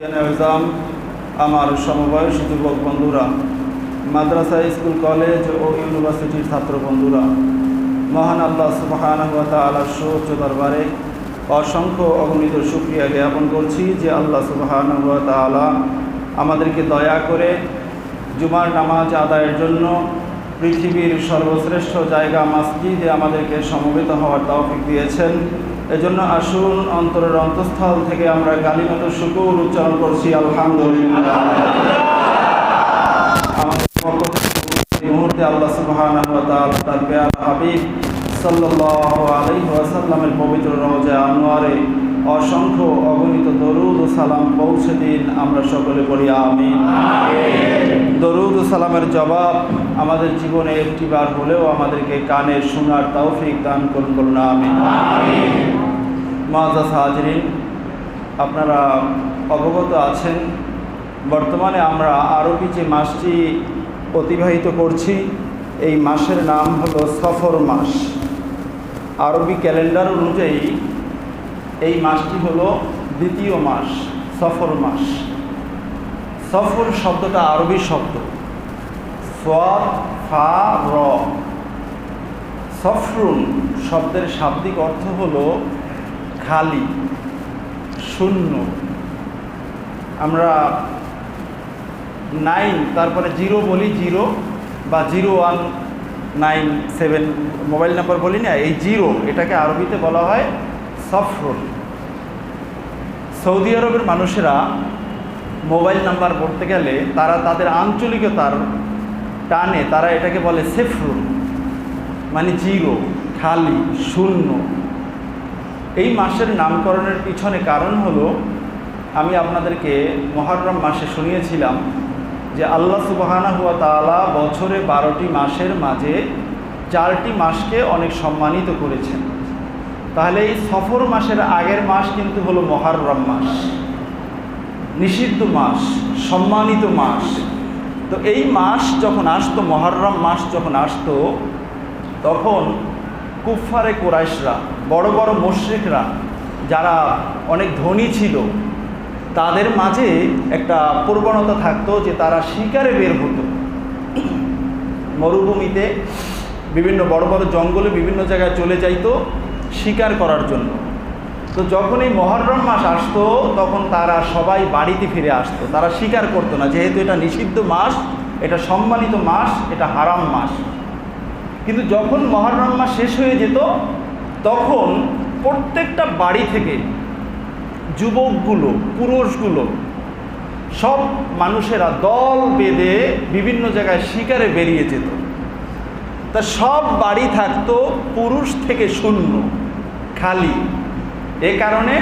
Exam আমার সমবয়সী যুবক বন্ধুরা, মাদ্রাসা, স্কুল, কলেজ ও ইউনিভার্সিটির ছাত্র বন্ধুরা, মহান আল্লাহ সুবহানাহু ওয়া তাআলার সুউচ্চ দরবারে অসংখ্য অগণিত শুকরিয়া জ্ঞাপন করছি যে আল্লাহ সুবহানাহু ওয়া তাআলা আমাদেরকে দয়া করে জুমার নামাজ আদায়ের জন্য পৃথিবীর সর্বশ্রেষ্ঠ জায়গা মসজিদে আমাদেরকে সমবেত হওয়ার তৌফিক দিয়েছেন। এজন্য আসুন অন্তরের অন্তঃস্থল থেকে আমরা কালিমাত শুকর উচ্চারণ করছি আলহামদুলিল্লাহ। আমাদের পক্ষ থেকে এই মুহূর্তে আল্লাহ সুবহানাহু ওয়া তাআলা তার প্যারা হাবিব সাল্লাল্লাহু আলাইহি ওয়াসাল্লামের পবিত্র রওজায়ে আনোয়ারে অসংখ্য অগণিত দরুদ ও সালাম পৌঁছে দিন। আমরা সকলে বলি আমিন। দরুদ ও সালামের জবাব আমাদের জীবনে একটিবার হলেও আমাদেরকে কানে শোনার তৌফিক দান করুন আমিন। মুআজ্জাজ হাজিরিন, আপনারা অবগত আছেন বর্তমানে আমরা আরবি যে মাসটি অতিবাহিত করছি এই মাসের নাম হলো সফর মাস। আরবি ক্যালেন্ডার অনুযায়ী এই মাসটি হলো দ্বিতীয় মাস, সফর মাস। সফর শব্দটা আরবি শব্দ, সাদ ফা র। সফরুন শব্দের শাব্দিক অর্থ হলো খালি, শূন্য। আমরা 9 তারপরে 0 বলি, 0 বা 0197 মোবাইল নাম্বার বলি না, এই 0 এটাকে আরবিতে বলা হয় সফরুন। সৌদি আরবের মানুষেরা মোবাইল নাম্বার বলতে গেলে তারা তাদের আঞ্চলিকতার টানে তারা এটাকে বলে সেফরুন, মানে 0, খালি, শূন্য। এই মাসের নামকরণের পিছনে কারণ হলো, আমি আপনাদেরকে মুহররম মাসে শুনিয়েছিলাম যে আল্লাহ সুবহানাহু ওয়া তাআলা বছরে 12টি মাসের মাঝে 4টি মাসকে অনেক সম্মানিত করেছেন। তাহলে এই সফর মাসের আগের মাস কিন্তু হলো মুহররম মাস, নিষিদ্ধ মাস, সম্মানিত মাস। তো এই মাস যখন আসতো, মুহররম মাস যখন আসতো, তখন কুফফারে কুরাইশরা, বড় বড় মুশরিকরা যারা অনেক ধনী ছিল, তাদের মাঝে একটা প্রবণতা থাকতো যে তারা শিকারে বের হতো। মরুভূমিতে বিভিন্ন বড় বড় জঙ্গলে বিভিন্ন জায়গায় চলে যাইতো শিকার করার জন্য। তো যখন এই মুহররম মাস আসতো তখন তারা সবাই বাড়িতে ফিরে আসতো, তারা শিকার করতো না, যেহেতু এটা নিষিদ্ধ মাস, এটা সম্মানিত মাস, এটা হারাম মাস। কিন্তু যখন মুহররম মাস শেষ হয়ে যেত তখন প্রত্যেকটা বাড়ি থেকে যুবকগুলো, পুরুষগুলো, সব মানুষেরা দল বেঁধে বিভিন্ন জায়গায় শিকারে বেরিয়ে যেত। তা সব বাড়ি থাকতো পুরুষ থেকে শূন্য, খালি। এ কারণে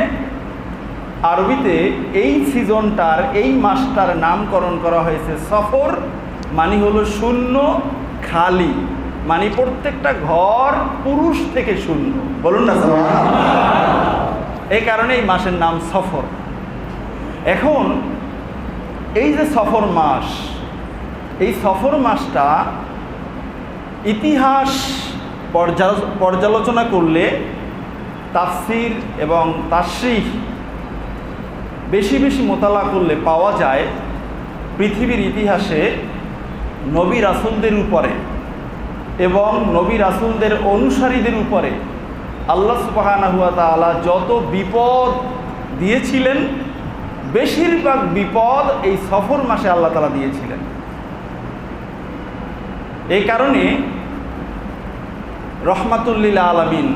আরবিতে এই সিজনটার, এই মাসটার নামকরণ করা হয়েছে সফর, মানে হলো শূন্য, খালি, মানে প্রত্যেকটা ঘর পুরুষ থেকে শূন্য। বলুন না এই কারণে এই মাসের নাম সফর। এখন এই যে সফর মাস, এই সফর মাসটা ইতিহাস পর্যালোচনা করলে, তাফসির এবং তাশরিহ বেশি বেশি মোতালা করলে পাওয়া যায় পৃথিবীর ইতিহাসে নবী রাসূলদের উপরে এবং নবী রাসূলদের অনুসারীদের উপরে আল্লাহ সুবহানাহু ওয়া তাআলা যত বিপদ দিয়েছিলেন, বেশিরভাগ বিপদ এই সফর মাসে আল্লাহ তাআলা দিয়েছিলেন। এই কারণে রহমাতুল লিল আলামিন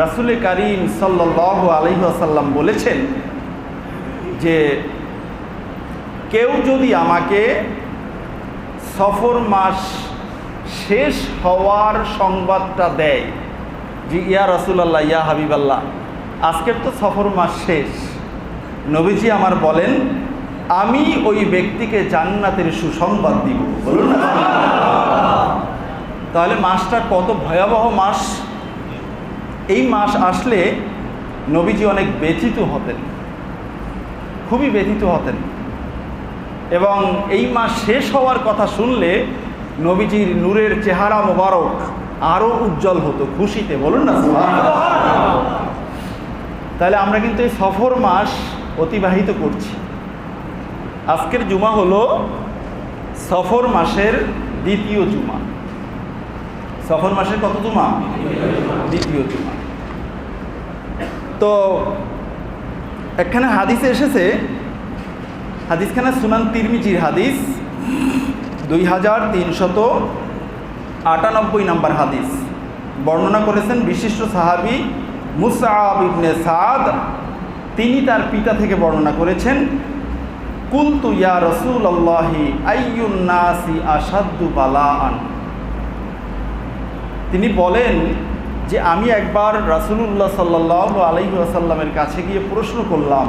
রাসূল কারীম সাল্লাল্লাহু আলাইহি ওয়াসাল্লাম বলেছেন যে কেউ যদি আমাকে সফর মাস শেষ হওয়ার সংবাদটা দেয়, যে ইয়া রাসূলুল্লাহ, ইয়া হাবিবাল্লাহ, আজকের তো সফর মাস শেষ, নবীজি আমার বলেন, আমি ওই ব্যক্তিকে জান্নাতের সুসংবাদ দিব। বলুন না। তাহলে মাসটা কত ভয়াবহ মাস। এই মাস আসলে নবীজি অনেক ব্যথিত হতেন, খুবই ব্যথিত হতেন, এবং এই মাস শেষ হওয়ার কথা শুনলে নবীজির নূরের চেহারা মোবারক আরও উজ্জ্বল হতো খুশিতে। বলুন না। তাহলে আমরা কিন্তু এই সফর মাস অতিবাহিত করছি। আজকের জুমা হলো সফর মাসের দ্বিতীয় জুমা। সফর মাসের কত জুমা? দ্বিতীয় জুমা। তো এখানে হাদিসে এসেছে, হাদিসখানা সুনান তিরমিজির হাদিস, 2398 নম্বর হাদিস। বর্ণনা করেছেন বিশিষ্ট সাহাবী মুসআব ইবনে সাদ। তিনি তার পিতা থেকে বর্ণনা করেছেন, কুলতু ইয়া রাসূলুল্লাহি আইয়ুন নাসি আশাদ্দু বালাআন। তিনি বলেন যে আমি একবার রাসূলুল্লাহ সাল্লাল্লাহু আলাইহি ওয়াসাল্লামের কাছে গিয়ে প্রশ্ন করলাম,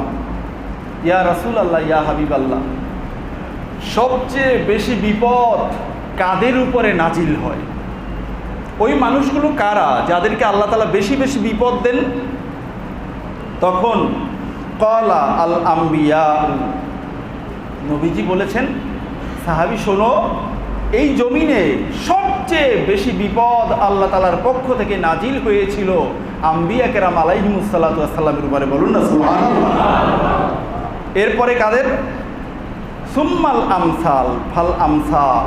ইয়া রাসূলুল্লাহ, ইয়া হাবিবাল্লাহ, সবচেয়ে বেশি বিপদ কাদের উপরে নাজিল হয়? ওই মানুষগুলো কারা যাদেরকে আল্লাহ তাআলা বেশি বেশি বিপদ দেন? তখন ক্বালা আল আম্বিয়া, নবীজি বলেছেন, সাহাবী শোনো, এই জমিনে সবচেয়ে বেশি বিপদ আল্লাহ তাআলার পক্ষ থেকে নাজিল হয়েছিল আম্বিয়া কেরাম আলাইহিমুস সালাতু ওয়াস সালামের উপরে। বলুন না সুবহানাল্লাহ। এরপরে কাদের? সুম্মাল আমসাল ফাল আমসাল।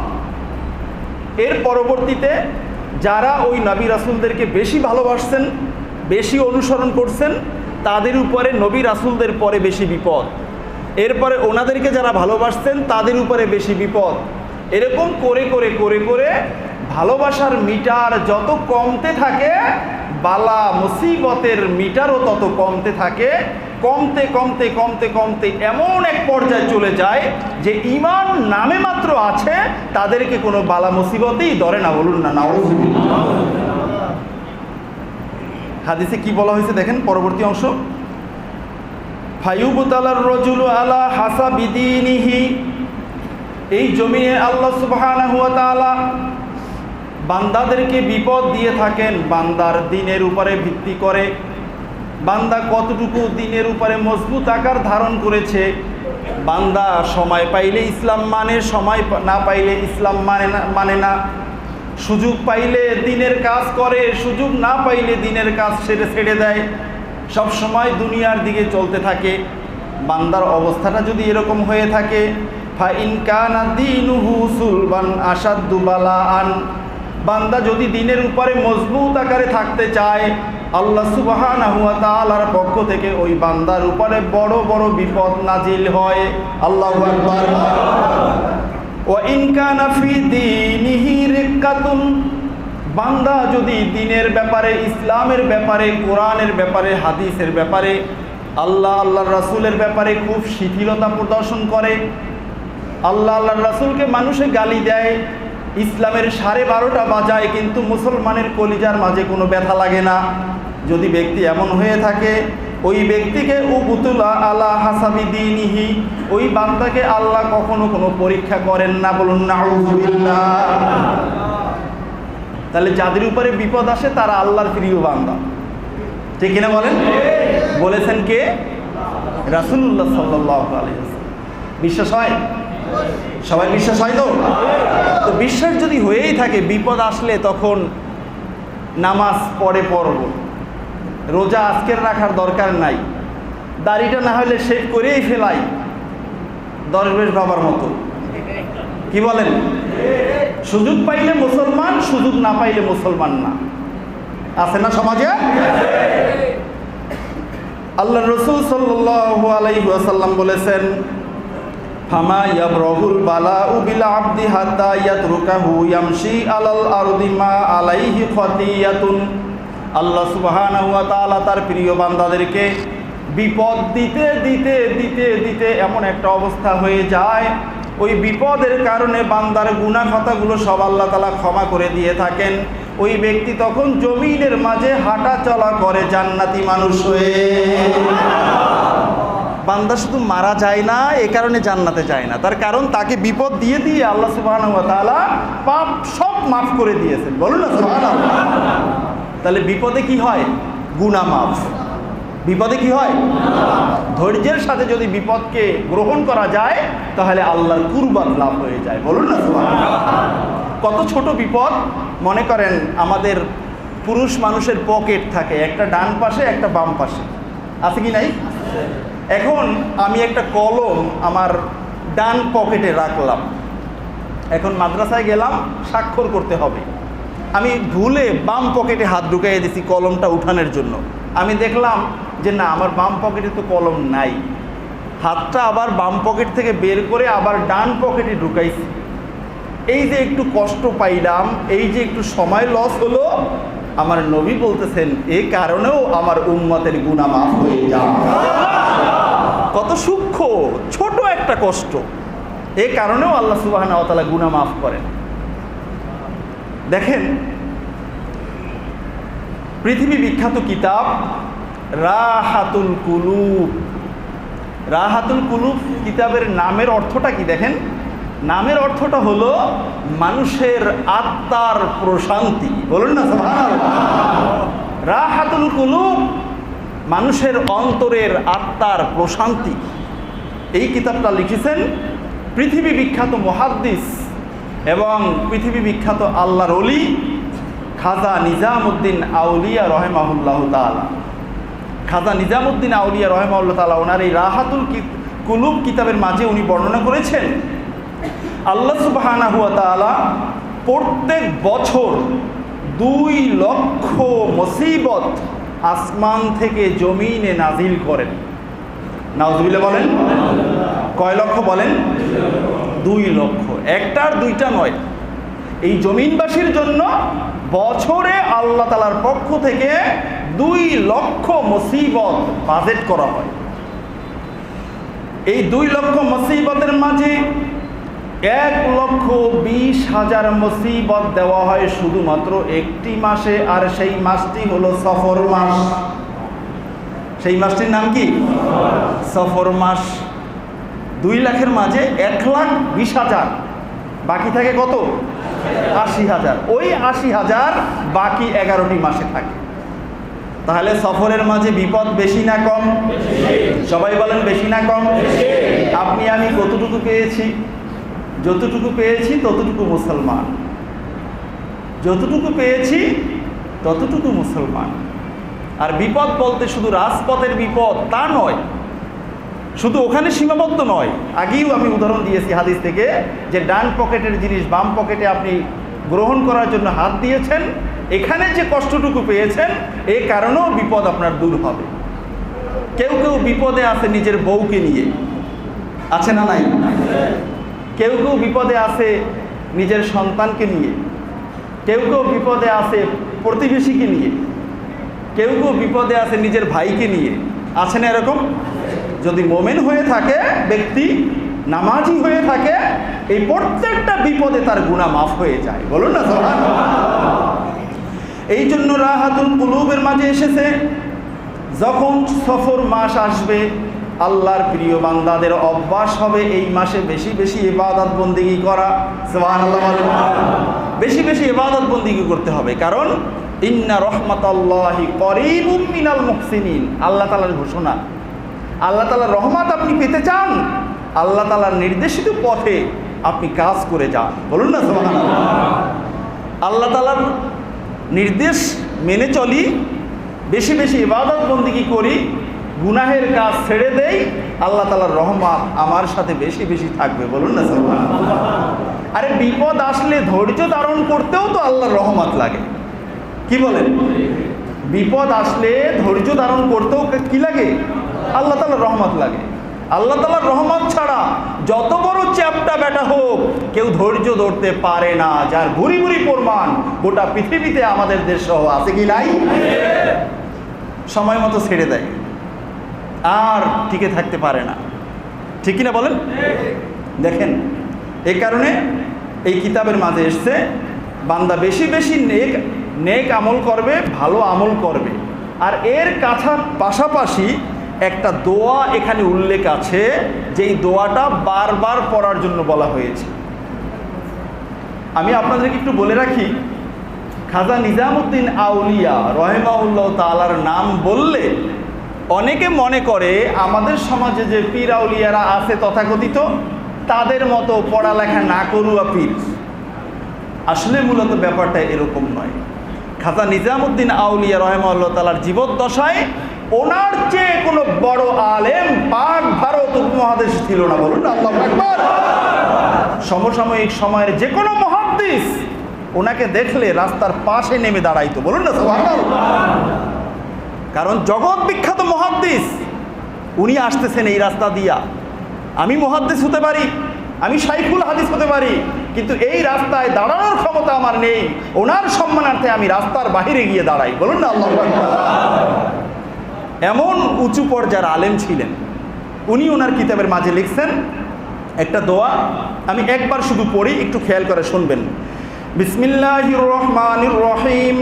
এর পরবর্তীতে যারা ওই নবী রাসূলদেরকে বেশি ভালোবাসছেন, বেশি অনুসরণ করছেন, তাদের উপরে নবী রাসূলদের পরে বেশি বিপদ। এরপরে ওনাদেরকে যারা ভালোবাসতেন তাদের উপরে বেশি বিপদ। এরকম করে করে করে করে ভালোবাসার মিটার যত কমতে থাকে, বালা মুসিবতের মিটারও তত কমতে থাকে। কমতে কমতে কমতে কমতে এমন এক পর্যায়ে চলে যায় যে ঈমান নামে মাত্র আছে, তাদেরকে কোনো বালা মুসিবতেই ধরে না। বলুন না নাউযুবিল্লাহ। হাদিসে কি বলা হয়েছে দেখেন, পরবর্তী অংশ, ফায়ুবতালার রাজুলু আলা হাসাবি দীনিহি। এই জমিনে আল্লাহ সুবহানাহু ওয়া তাআলা বান্দাদেরকে বিপদ দিয়ে থাকেন বান্দার দিনের উপরে ভিত্তি করে। বান্দা কতটুকু দিনের উপরে মজবুত আকার ধারণ করেছে। বান্দা সময় পাইলে ইসলাম মানে, সময় না পাইলে ইসলাম মানে না। সুযোগ পাইলে দিনের কাজ করে, সুযোগ না পাইলে দিনের কাজ ছেড়ে দেয়। সব সময় দুনিয়ার দিকে চলতে থাকে। বান্দার অবস্থাটা যদি এরকম হয়ে থাকে, ফা ইন কানা দীনুহু সুলবান আশাদ্দু বালাআন, বান্দা যদি দিনের উপরে মজবুত আকারে থাকতে চায়, আল্লাহ সুবহানাহু ওয়া তাআলার পক্ষ থেকে ওই বান্দার উপরে বড় বড় বিপদ নাজিল হয়। আল্লাহু আকবার। ওয়া ইন কানা ফি দীনিহি রিক্কাতুন, বান্দা যদি দিনের ব্যাপারে, ইসলামের ব্যাপারে, কোরআনের ব্যাপারে, হাদিসের ব্যাপারে, আল্লাহর রাসূলের ব্যাপারে খুব শিথিলতা প্রদর্শন করে, আল্লাহর রাসূলকে মানুষে গালি দেয়, ইসলামের 12:30 বাজায়, কিন্তু মুসলমানের কলিজার মাঝে কোনো ব্যথা লাগে না, যদি ব্যক্তি এমন হয়ে থাকে, ওই ব্যক্তিকে উবতুলা আলা হাসাবি দীনিহি, ওই বান্দাকে আল্লাহ কখনো কোনো পরীক্ষা করেন না। বলুন নাউযুবিল্লাহ। তাহলে যাদের উপরে বিপদ আসে তারা আল্লাহর প্রিয় বান্দা, ঠিক কিনা বলেন? বলেছেন কে? রাসূলুল্লাহ সাল্লাল্লাহু আলাইহি ওয়াসাল্লাম। বিশ্বাস হয়? সবাই বিশ্বাস হয় তো? তো বিশ্বাস যদি হয়েই থাকে, বিপদ আসলে তখন নামাজ পড়ব, রোজা আজকের রাখার দরকার নাই, দাড়িটা না হলে শেভ করেই ফেলাই, দরবেশ বাবার মতো। কি বলেন? সুযোগ পাইলে মুসলমান, সুযোগ না পাইলে মুসলমান না। আছে না সমাজে? আল্লাহ রাসূল সাল্লাল্লাহু আলাইহি ওয়াসাল্লাম বলেছেন, ফামা ইয়াবরহুল বালাউ বিল আবদি হাত্তা ইয়াতরুকাহু ইয়ামশি আলাল আরদি মা আলাইহি খাতিয়াতুন। আল্লাহ সুবহানাহু ওয়া তাআলা তার প্রিয় বান্দাদেরকে বিপদ দিতে দিতে দিতে দিতে এমন একটা অবস্থা হয়ে যায়, ওই বিপদের কারণে বান্দার গুনাহ খাতাগুলো সব আল্লাহ তাআলা ক্ষমা করে দিয়ে থাকেন। ওই ব্যক্তি তখন জমিনের মাঝে হাঁটা চলা করে জান্নাতি মানুষ হয়ে। বান্দা শুধু মারা যায় না, এ কারণে জান্নাতে যায় না, তার কারণ তাকে বিপদ দিয়ে দিয়ে আল্লাহ সুবহানাহু ওয়া তাআলা পাপ সব মাফ করে দিয়েছেন। বলুন না সুবহানাল্লাহ। তাহলে বিপদে কি হয়? গুনাহ মাফ। বিপদে কি হয়? ধৈর্যের সাথে যদি বিপদকে গ্রহণ করা যায়, তাহলে আল্লাহর কুরবাত লাভ হয়ে যায়। বলুন না সুবহানাল্লাহ। কত ছোট বিপদ, মনে করেন আমাদের পুরুষ মানুষের পকেট থাকে, একটা ডান পাশে একটা বাম পাশে, আছে কি নাই? এখন আমি একটা কলম আমার ডান পকেটে রাখলাম। এখন মাদ্রাসায় গেলাম, স্বাক্ষর করতে হবে, আমি ভুলে বাম পকেটে হাত ঢুকাইয়ে দিছি কলমটা উঠানোর জন্য। আমি দেখলাম যে না, আমার বাম পকেটে তো কলম নাই, হাতটা আবার বাম পকেট থেকে বের করে আবার ডান পকেটে ঢুকাইছি। এই যে একটু কষ্ট পাইলাম, এই যে একটু সময় লস হলো, আমার নবী বলতেছেন এই কারণেও আমার উম্মতের গুনাহ মাফ হয়ে যায়। কত সূক্ষ্ম ছোট একটা কষ্ট, এই কারণেও আল্লাহ সুবহানাহু ওয়া তাআলা গুনাহ মাফ করেন। দেখেন, পৃথিবী বিখ্যাত কিতাব রাহাতুল কুলুব, রাহাতুল কুলুব কিতাবের নামের অর্থটা কি দেখেন? নামের অর্থটা হলো মানুষের আত্মার প্রশান্তি। বলুন না সুবহানাল্লাহ। রাহাতুল কুলুব, মানুষের অন্তরের আত্মার প্রশান্তি। এই কিতাবটা লিখেছেন পৃথিবী বিখ্যাত মুহাদ্দিস এবং পৃথিবী বিখ্যাত আল্লাহর ওলি খাজা নিজামউদ্দিন আউলিয়া রহিমাহুল্লাহু তাআলা। খাজা নিজামউদ্দিন আউলিয়া রহিমাহুল্লাহু তাআলা ওনার এই রাহাতুল কুলুব কিতাবের মাঝে উনি বর্ণনা করেছেন আল্লাহ সুবহানাহু ওয়া তাআলা প্রত্যেক বছর 2 লক্ষ মুসিবত আসমান থেকে জমিনে নাজিল করেন। নাউজুবিল্লাহ বলেন। কয় লক্ষ বলেন? 2 লক্ষ। একটার দুইটা নয়, এই জমিনবাসীর জন্য বছরে আল্লাহ তাআলার পক্ষ থেকে 2 লক্ষ মুসিবত বাজেট করা হয়। এই 2 লক্ষ মুসিবতের মাঝে 1,20,000 মুসিবত দেওয়া হয় শুধুমাত্র একটি মাসে, আর সেই মাসটি হলো সফর মাস। সেই মাসটির নাম কি? সফর মাস। 2 লাখের মাঝে 1,20,000, বাকি থাকে কত? 80,000। ওই 80,000 বাকি 11টি মাসে থাকে। তাহলে সফরের মাঝে বিপদ বেশি না কম? সবাই বলেন বেশি না কম? আপনি আমি কতটুকু পেয়েছি? যতটুকু পেয়েছি ততটুকু মুসলমান, যতটুকু পেয়েছি ততটুকু মুসলমান। আর বিপদ বলতে শুধু রাজপথের বিপদ তা নয়, শুধু ওখানে সীমাবদ্ধ নয়। আগেও আমি উদাহরণ দিয়েছি হাদিস থেকে যে ডান পকেটের জিনিস বাম পকেটে আপনি গ্রহণ করার জন্য হাত দিয়েছেন, এখানে যে কষ্টটুকু পেয়েছেন এই কারণেও বিপদ আপনার দূর হবে। কেউ কেউ বিপদে আছে নিজের বউকে নিয়ে, আছে না নাই? কেউ কেউ বিপদে আছে নিজের সন্তানকে নিয়ে, কেউ কেউ বিপদে আছে প্রতিবেশীকে নিয়ে, কেউ কেউ বিপদে আছে নিজের ভাইকে নিয়ে। আছে না এরকম? যদি মোমেন হয়ে থাকে, ব্যক্তি নামাজি হয়ে থাকে, এই প্রত্যেকটা বিপদে তার গুনাহ মাফ হয়ে যায়। বলুন না সুবহানাল্লাহ। এই জন্য রাহাতুল কুলুবের মাঝে এসেছে যখন সফর মাস আসবে আল্লাহর প্রিয় বান্দাদের অভ্যাস হবে এই মাসে বেশি বেশি ইবাদত বন্দেগী করা। সুবহানাল্লাহ। বেশি বেশি ইবাদত বন্দেগী করতে হবে, কারণ ইন্না রহমাতাল্লাহি করিবুম মিনাল মুহসিনিন। আল্লাহ তাআলার ঘোষণা। আল্লাহ তাআলার রহমত আপনি পেতে চান, আল্লাহ তাআলার নির্দেশিত পথে আপনি কাজ করে যান। বলুন না সুবহানাল্লাহ। আল্লাহ তাআলার নির্দেশ মেনে চলি, বেশি বেশি ইবাদত বন্দেগী করি, গুনাহের কাজ ছেড়ে দেই, আল্লাহ তাআলার রহমত আমার সাথে বেশি বেশি থাকবে। বলুন না সুবহানাল্লাহ। আরে বিপদ আসলে ধৈর্য ধারণ করতেও তো আল্লাহর রহমত লাগে। কি বলেন? বিপদ আসলে ধৈর্য ধারণ করতেও কি লাগে? আল্লাহ তাআলার রহমত লাগে। আল্লাহ তাআলার রহমত ছাড়া যত বড় চ্যাপ্টা বেটা হোক কেউ ধৈর্য ধরতে পারে না, যার ভুরি ভুরি প্রমাণ গোটা পৃথিবীতে আমাদের দেশ সহ আছে কি নাই? সময় মতো ছেড়ে দেয়, আর টিকে থাকতে পারে না। ঠিক কিনা বলেন? দেখেন, এই কারণে এই কিতাবের মাঝে এসছে বান্দা বেশি বেশি নেক আমল করবে, ভালো আমল করবে। আর এর পাশাপাশি একটা দোয়া এখানে উল্লেখ আছে, যেই দোয়াটা বারবার পড়ার জন্য বলা হয়েছে। আমি আপনাদেরকে একটু বলে রাখি, খাজা নিজামউদ্দিন আউলিয়া রহিমাহুল্লাহ তাআলার নাম বললে অনেকে মনে করে আমাদের সমাজে যে পীর আউলিয়ারা আছে তথাকথিত, তাদের মতো পড়ালেখা না করুয়া পীর। আসলে মূলত ব্যাপারটা এরকম নয়। খাজা নিজামউদ্দিন আউলিয়া রহিমাহুল্লাহ তাআলার জীবদ্দশায় ওনার চেয়ে কোনো বড় আলেম পাক ভারত উপমহাদেশ ছিল না, বলুন না আল্লাহু আকবার। সমসাময়িক সময়ের যে কোনো মুহাদ্দিস ওনাকে দেখলে রাস্তার পাশে নেমে দাঁড়াইতো, বলুন না সুবহানাল্লাহ। কারণ জগৎ বিখ্যাত মুহাদ্দিস, উনি আসতেছেন এই রাস্তা দিয়া। আমি মুহাদ্দিস হতে পারি, আমি শাইখুল হাদিস হতে পারি, কিন্তু এই রাস্তায় দাঁড়ানোর ক্ষমতা আমার নেই। ওনার সম্মানার্থে আমি রাস্তার বাহিরে গিয়ে দাঁড়াই, বলুন না আল্লাহু আকবার। এমন উঁচু পর্যায়ের আলেম ছিলেন। উনি ওনার কিতাবের মাঝে লিখছেন একটা দোয়া, আমি একবার শুধু পড়ি, একটু খেয়াল করে শুনবেন। বিসমিল্লাহির রহমানির রহিম।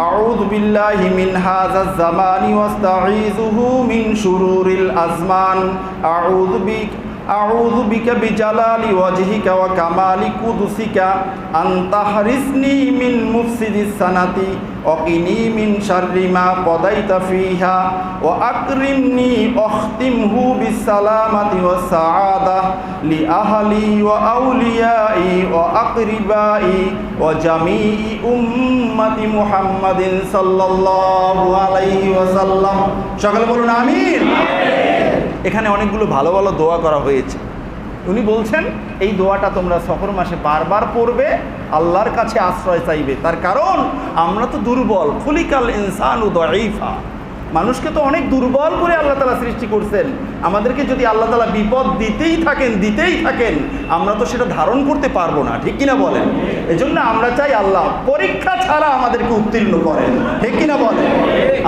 আউযু বিল্লাহি মিন হাযাজ জামানি ওয়াস্তাঈযুহু মিন শুরুরিল আজমান। আউযু বিকা বিজালালি ওয়াজহিকা ওয়া কামালি কুদুসিকা আন তাহরিসনি মিন মুফসিদিস সানাতি ওয়াকিনি মিন শাররি মা কদাইতা ফিহা ওয়া আকরিমনি আখতিমহু বিসসালামাতি ওয়াস সাআদা লি আহলি ওয়া আউলিয়াই ওয়া আকরিবাই ওয়া জামিই উম্মতি মুহাম্মাদিন সাল্লাল্লাহু আলাইহি ওয়াসাল্লাম। সকলে বলুন আমিন। এখানে অনেকগুলো ভালো ভালো দোয়া করা হয়েছে। উনি বলছেন এই দোয়াটা তোমরা সফর মাসে বারবার পড়বে, আল্লাহর কাছে আশ্রয় চাইবে। তার কারণ আমরা তো দুর্বল, খুলিকাল ইনসানু দাঈফা। মানুষকে তো অনেক দুর্বল করে আল্লাহ তাআলা সৃষ্টি করছেন। আমাদেরকে যদি আল্লাহ তাআলা বিপদ দিতেই থাকেন, আমরা তো সেটা ধারণ করতে পারবো না, ঠিক কিনা বলেন? এজন্য আমরা চাই আল্লাহ পরীক্ষা ছাড়া আমাদেরকে উত্তীর্ণ করেন, ঠিক কিনা বলেন?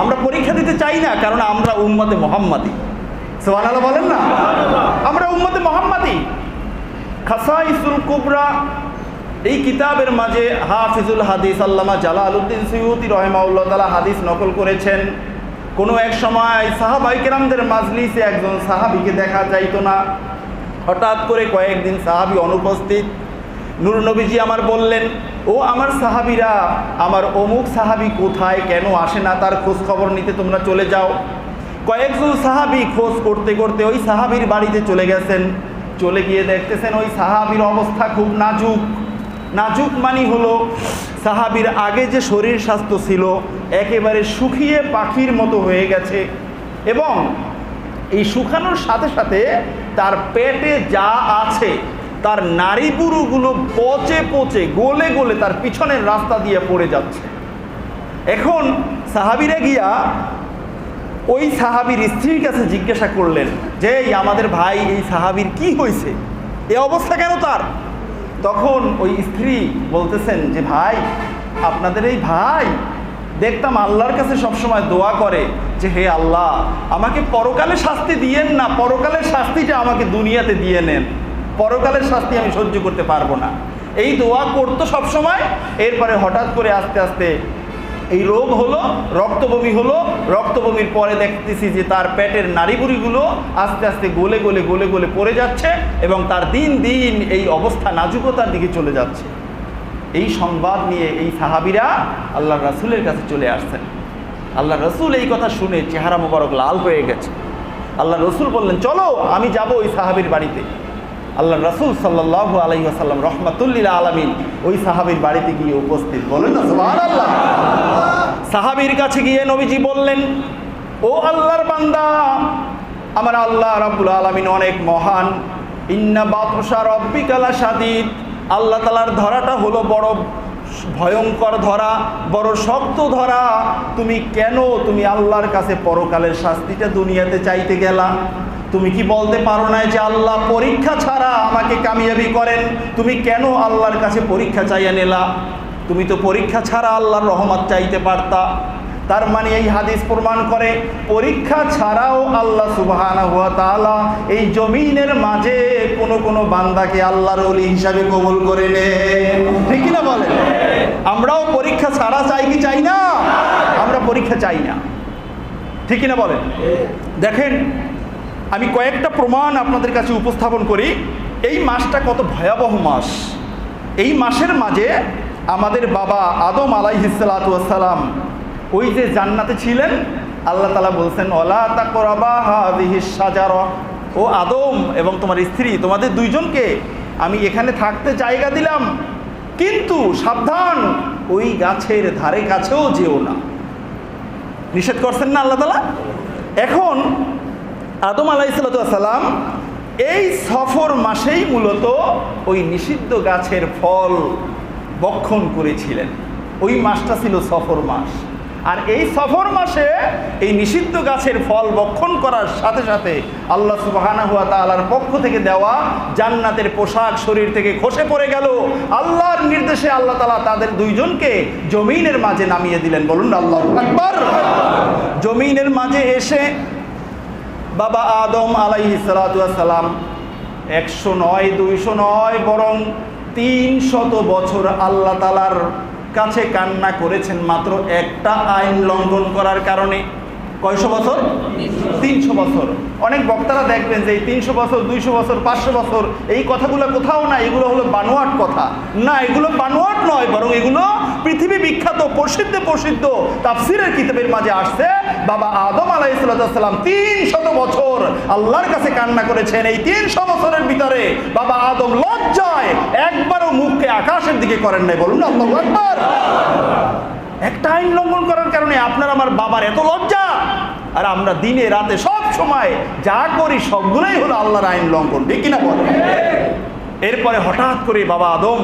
আমরা পরীক্ষা দিতে চাই না, কারণ আমরা উম্মতে মুহাম্মাদি। সুবহানাল্লাহ বলেন না? আমরা উম্মতে মুহাম্মাদি। খাসাইসুল কুবরা এই কিতাবের মাঝে হাফিজুল হাদিস আল্লামা জালালউদ্দিন সুয়ুতী রাহিমাহুল্লাহ তাআলা হাদিস নকল করেছেন। কোনো এক সময় সাহাবায়ে কেরামদের মাজলিসে একজন সাহাবীকে দেখা যাইতো না। হঠাৎ করে কয়েকদিন সাহাবী অনুপস্থিত। নূর নবীজি আমার বললেন, ও আমার সাহাবীরা, আমার অমুক সাহাবী কোথায়, কেন আসে না, তার খোঁজ খবর নিতে তোমরা চলে যাও। কয়েকজন সাহাবী খোঁজ করতে করতে ওই সাহাবীর বাড়িতে চলে গেছেন। চলে গিয়ে দেখতেছেন ওই সাহাবীর অবস্থা খুব নাজুক মানে হলো সাহাবীর আগে যে শরীর স্বাস্থ্য ছিল একেবারে শুকিয়ে পাখির মতো হয়ে গেছে, এবং এই শুকানোর সাথে সাথে তার পেটে যা আছে তার নাড়িবুড়ুগুলো পচে গলে তার পিছনের রাস্তা দিয়ে পড়ে যাচ্ছে। এখন সাহাবীরা গিয়া ওই সাহাবীর স্ত্রীর কাছে জিজ্ঞাসা করলেন যে আমাদের ভাই এই সাহাবীর কি হয়েছে, এ অবস্থা কেন তার? তখন ওই স্ত্রী বলতেছেন যে ভাই, আপনাদের এই ভাই দেখতাম আল্লাহর কাছে সবসময় দোয়া করে যে হে আল্লাহ, আমাকে পরকালে শাস্তি দিয়েন না, পরকালের শাস্তিটা আমাকে দুনিয়াতে দিয়ে নেন, পরকালের শাস্তি আমি সহ্য করতে পারবো না। এই দোয়া করতো সবসময়। এরপরে হঠাৎ করে আস্তে আস্তে এই রোগ হলো, রক্তবমি হলো। রক্তবমির পরে দেখতেছি যে তার পেটের নাড়িভুড়িগুলো আস্তে আস্তে গলে পড়ে যাচ্ছে, এবং তার দিন এই অবস্থা নাজুকতার দিকে চলে যাচ্ছে। এই সংবাদ নিয়ে এই সাহাবীরা আল্লাহ রাসূলের কাছে চলে আসছেন। আল্লাহ রাসূল এই কথা শুনে চেহারা মোবারক লাল হয়ে গেছে। আল্লাহ রাসূল বললেন, চলো আমি যাব ওই সাহাবীর বাড়িতে। আল্লাহ রাসূল সাল্লাল্লাহু আলাইহি ওয়াসাল্লাম রাহমাতুল লিল আলামিন ওই সাহাবীর বাড়িতে গিয়ে উপস্থিত। বলেন না সুবহানাল্লাহ। সাহাবীর কাছে গিয়ে নবীজি বললেন, ও আল্লাহর বান্দা, আমার আল্লাহ রাব্বুল আলামিন অনেক মহান। ইন্না বাতশা রাব্বিকা লাশাদীদ। আল্লাহ তাআলার ধরাটা হলো বড় ভয়ঙ্কর ধরা, বড় শক্ত ধরা। তুমি আল্লাহর কাছে পরকালের শাস্তিটা দুনিয়াতে চাইতে গেলা? তুমি কি বলতে পারো না যে আল্লাহ পরীক্ষা ছাড়া আমাকে কামিয়াবি করেন? তুমি কেন আল্লাহর কাছে পরীক্ষা চাইয়া নিলা? তুমি তো পরীক্ষা ছাড়া আল্লাহর রহমত চাইতে পারতা। তার মানে এই হাদিস প্রমাণ করে পরীক্ষা ছাড়াও আল্লাহ সুবহানাহু ওয়া তাআলা এই জমিনের মাঝে কোনো বান্দাকে আল্লাহর ওলি হিসাবে কবুল করে নেন, ঠিক কি না বলেন? আমরাও পরীক্ষা ছাড়া চাই কি চাই না? আমরা পরীক্ষা চাই না, ঠিক কি না বলেন? দেখেন, আমি কয়েকটা প্রমাণ আপনাদের কাছে উপস্থাপন করি। এই মাসটা কত ভয়াবহ মাস। এই মাসের মাঝে আমাদের বাবা আদম আলাইহিস সালাতু ওয়াস সালাম ওই যে জান্নাতে ছিলেন, আল্লাহ তাআলা বলছেন, ওয়ালা তাকরাবা হাযিহিস শাজারা, ও আদম এবং তোমার স্ত্রী, তোমাদের দুইজনকে আমি এখানে থাকতে জায়গা দিলাম, কিন্তু সাবধান, ওই গাছের ধারে কাছেও যেও না। নিষেধ করছেন না আল্লাহ তাআলা? এখন আদম আলাইহিসসালাম এই সফর মাসেই মূলত ওই নিষিদ্ধ গাছের ফল ভক্ষণ করেছিলেন। ওই মাসটা ছিল সফর মাস। আর এই সফর মাসে এই নিষিদ্ধ গাছের ফল ভক্ষণ করার সাথে সাথে আল্লাহ সুবহানাহু ওয়া তাআলার পক্ষ থেকে দেওয়া জান্নাতের পোশাক শরীর থেকে খসে পড়ে গেল। আল্লাহর নির্দেশে আল্লাহ তাআলা তাদের দুইজনকে জমিনের মাঝে নামিয়ে দিলেন। বলুন আল্লাহু আকবার। জমিনের মাঝে এসে বাবা আদম আলাইহিসসালাম 100 নয় 200 নয় বরং 300 বছর আল্লাহ তাআলার কাছে কান্না করেছেন মাত্র একটা আইন লঙ্ঘন করার কারণে। কয়শো বছর? 300 বছর। অনেক বক্তারা দেখবেন যে এই 300 বছর 200 বছর 500 বছর এই কথাগুলো কোথাও না, এগুলো হলো বানোয়াট কথা। না, এগুলো বানোয়াট নয়, বরং এগুলো পৃথিবী বিখ্যাত প্রসিদ্ধ তাফসীরের কিতাবের মাঝে আসছে। বাবা আদম আলাইহিসসালাম 300 বছর আল্লাহর কাছে কান্না করেছেন। এই 300 বছরের ভিতরে বাবা আদম লজ্জায় একবারও মুখকে আকাশের দিকে করেন নাই। বলুন আল্লাহু আকবার। একটা আইন লঙ্ঘন করার কারণে আপনার আমার বাবার এত লজ্জা, আর আমরা দিনে রাতে সব সময় যা করি সবগুলোই হলো আল্লাহর আইন লঙ্ঘন, ঠিক কিনা বলেন? এরপরে হঠাৎ করে বাবা আদম